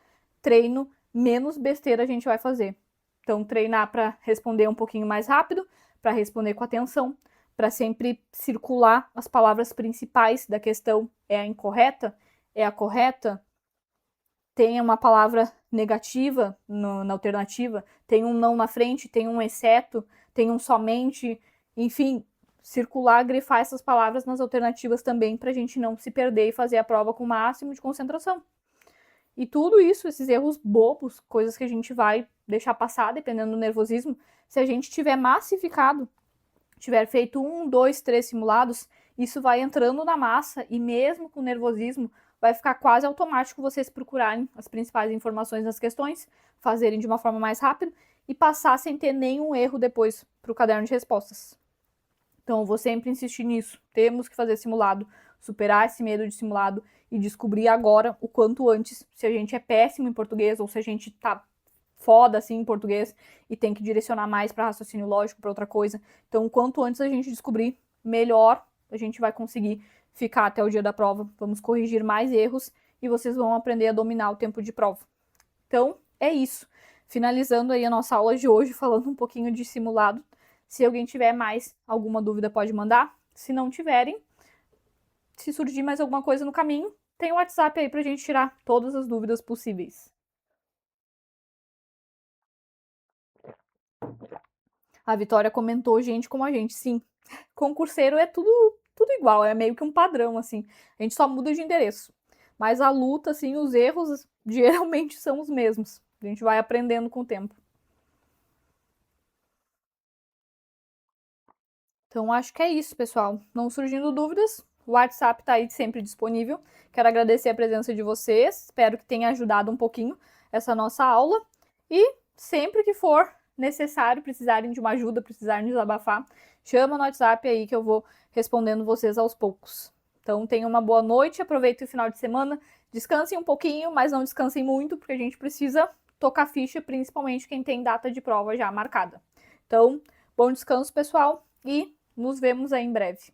treino, menos besteira a gente vai fazer. Então, treinar para responder um pouquinho mais rápido, para responder com atenção, para sempre circular as palavras principais da questão. É a incorreta? É a correta? Tem uma palavra negativa na alternativa? Tem um não na frente? Tem um exceto? Tem um somente? Enfim, circular, grifar essas palavras nas alternativas também, para a gente não se perder e fazer a prova com o máximo de concentração. E tudo isso, esses erros bobos, coisas que a gente vai deixar passar, dependendo do nervosismo, se a gente tiver massificado, tiver feito 1, 2, 3 simulados, isso vai entrando na massa e mesmo com nervosismo, vai ficar quase automático vocês procurarem as principais informações das questões, fazerem de uma forma mais rápida e passar sem ter nenhum erro depois para o caderno de respostas. Então, eu vou sempre insistir nisso. Temos que fazer simulado, superar esse medo de simulado e descobrir agora, o quanto antes, se a gente é péssimo em português ou se a gente tá foda assim em português e tem que direcionar mais para raciocínio lógico, para outra coisa. Então, o quanto antes a gente descobrir, melhor a gente vai conseguir ficar até o dia da prova. Vamos corrigir mais erros e vocês vão aprender a dominar o tempo de prova. Então, é isso. Finalizando aí a nossa aula de hoje, falando um pouquinho de simulado. Se alguém tiver mais alguma dúvida, pode mandar. Se não tiverem, se surgir mais alguma coisa no caminho, tem o WhatsApp aí pra gente tirar todas as dúvidas possíveis. A Vitória comentou gente como a gente, sim. Concurseiro é tudo igual, é meio que um padrão, assim. A gente só muda de endereço. Mas a luta, assim, os erros geralmente são os mesmos. A gente vai aprendendo com o tempo. Então, acho que é isso, pessoal. Não surgindo dúvidas, o WhatsApp está aí sempre disponível. Quero agradecer a presença de vocês. Espero que tenha ajudado um pouquinho essa nossa aula. E sempre que for necessário, precisarem de uma ajuda, precisarem desabafar, chama no WhatsApp aí que eu vou respondendo vocês aos poucos. Então, tenham uma boa noite, aproveitem o final de semana, descansem um pouquinho, mas não descansem muito, porque a gente precisa tocar ficha, principalmente quem tem data de prova já marcada. Então, bom descanso, pessoal, e nos vemos aí em breve.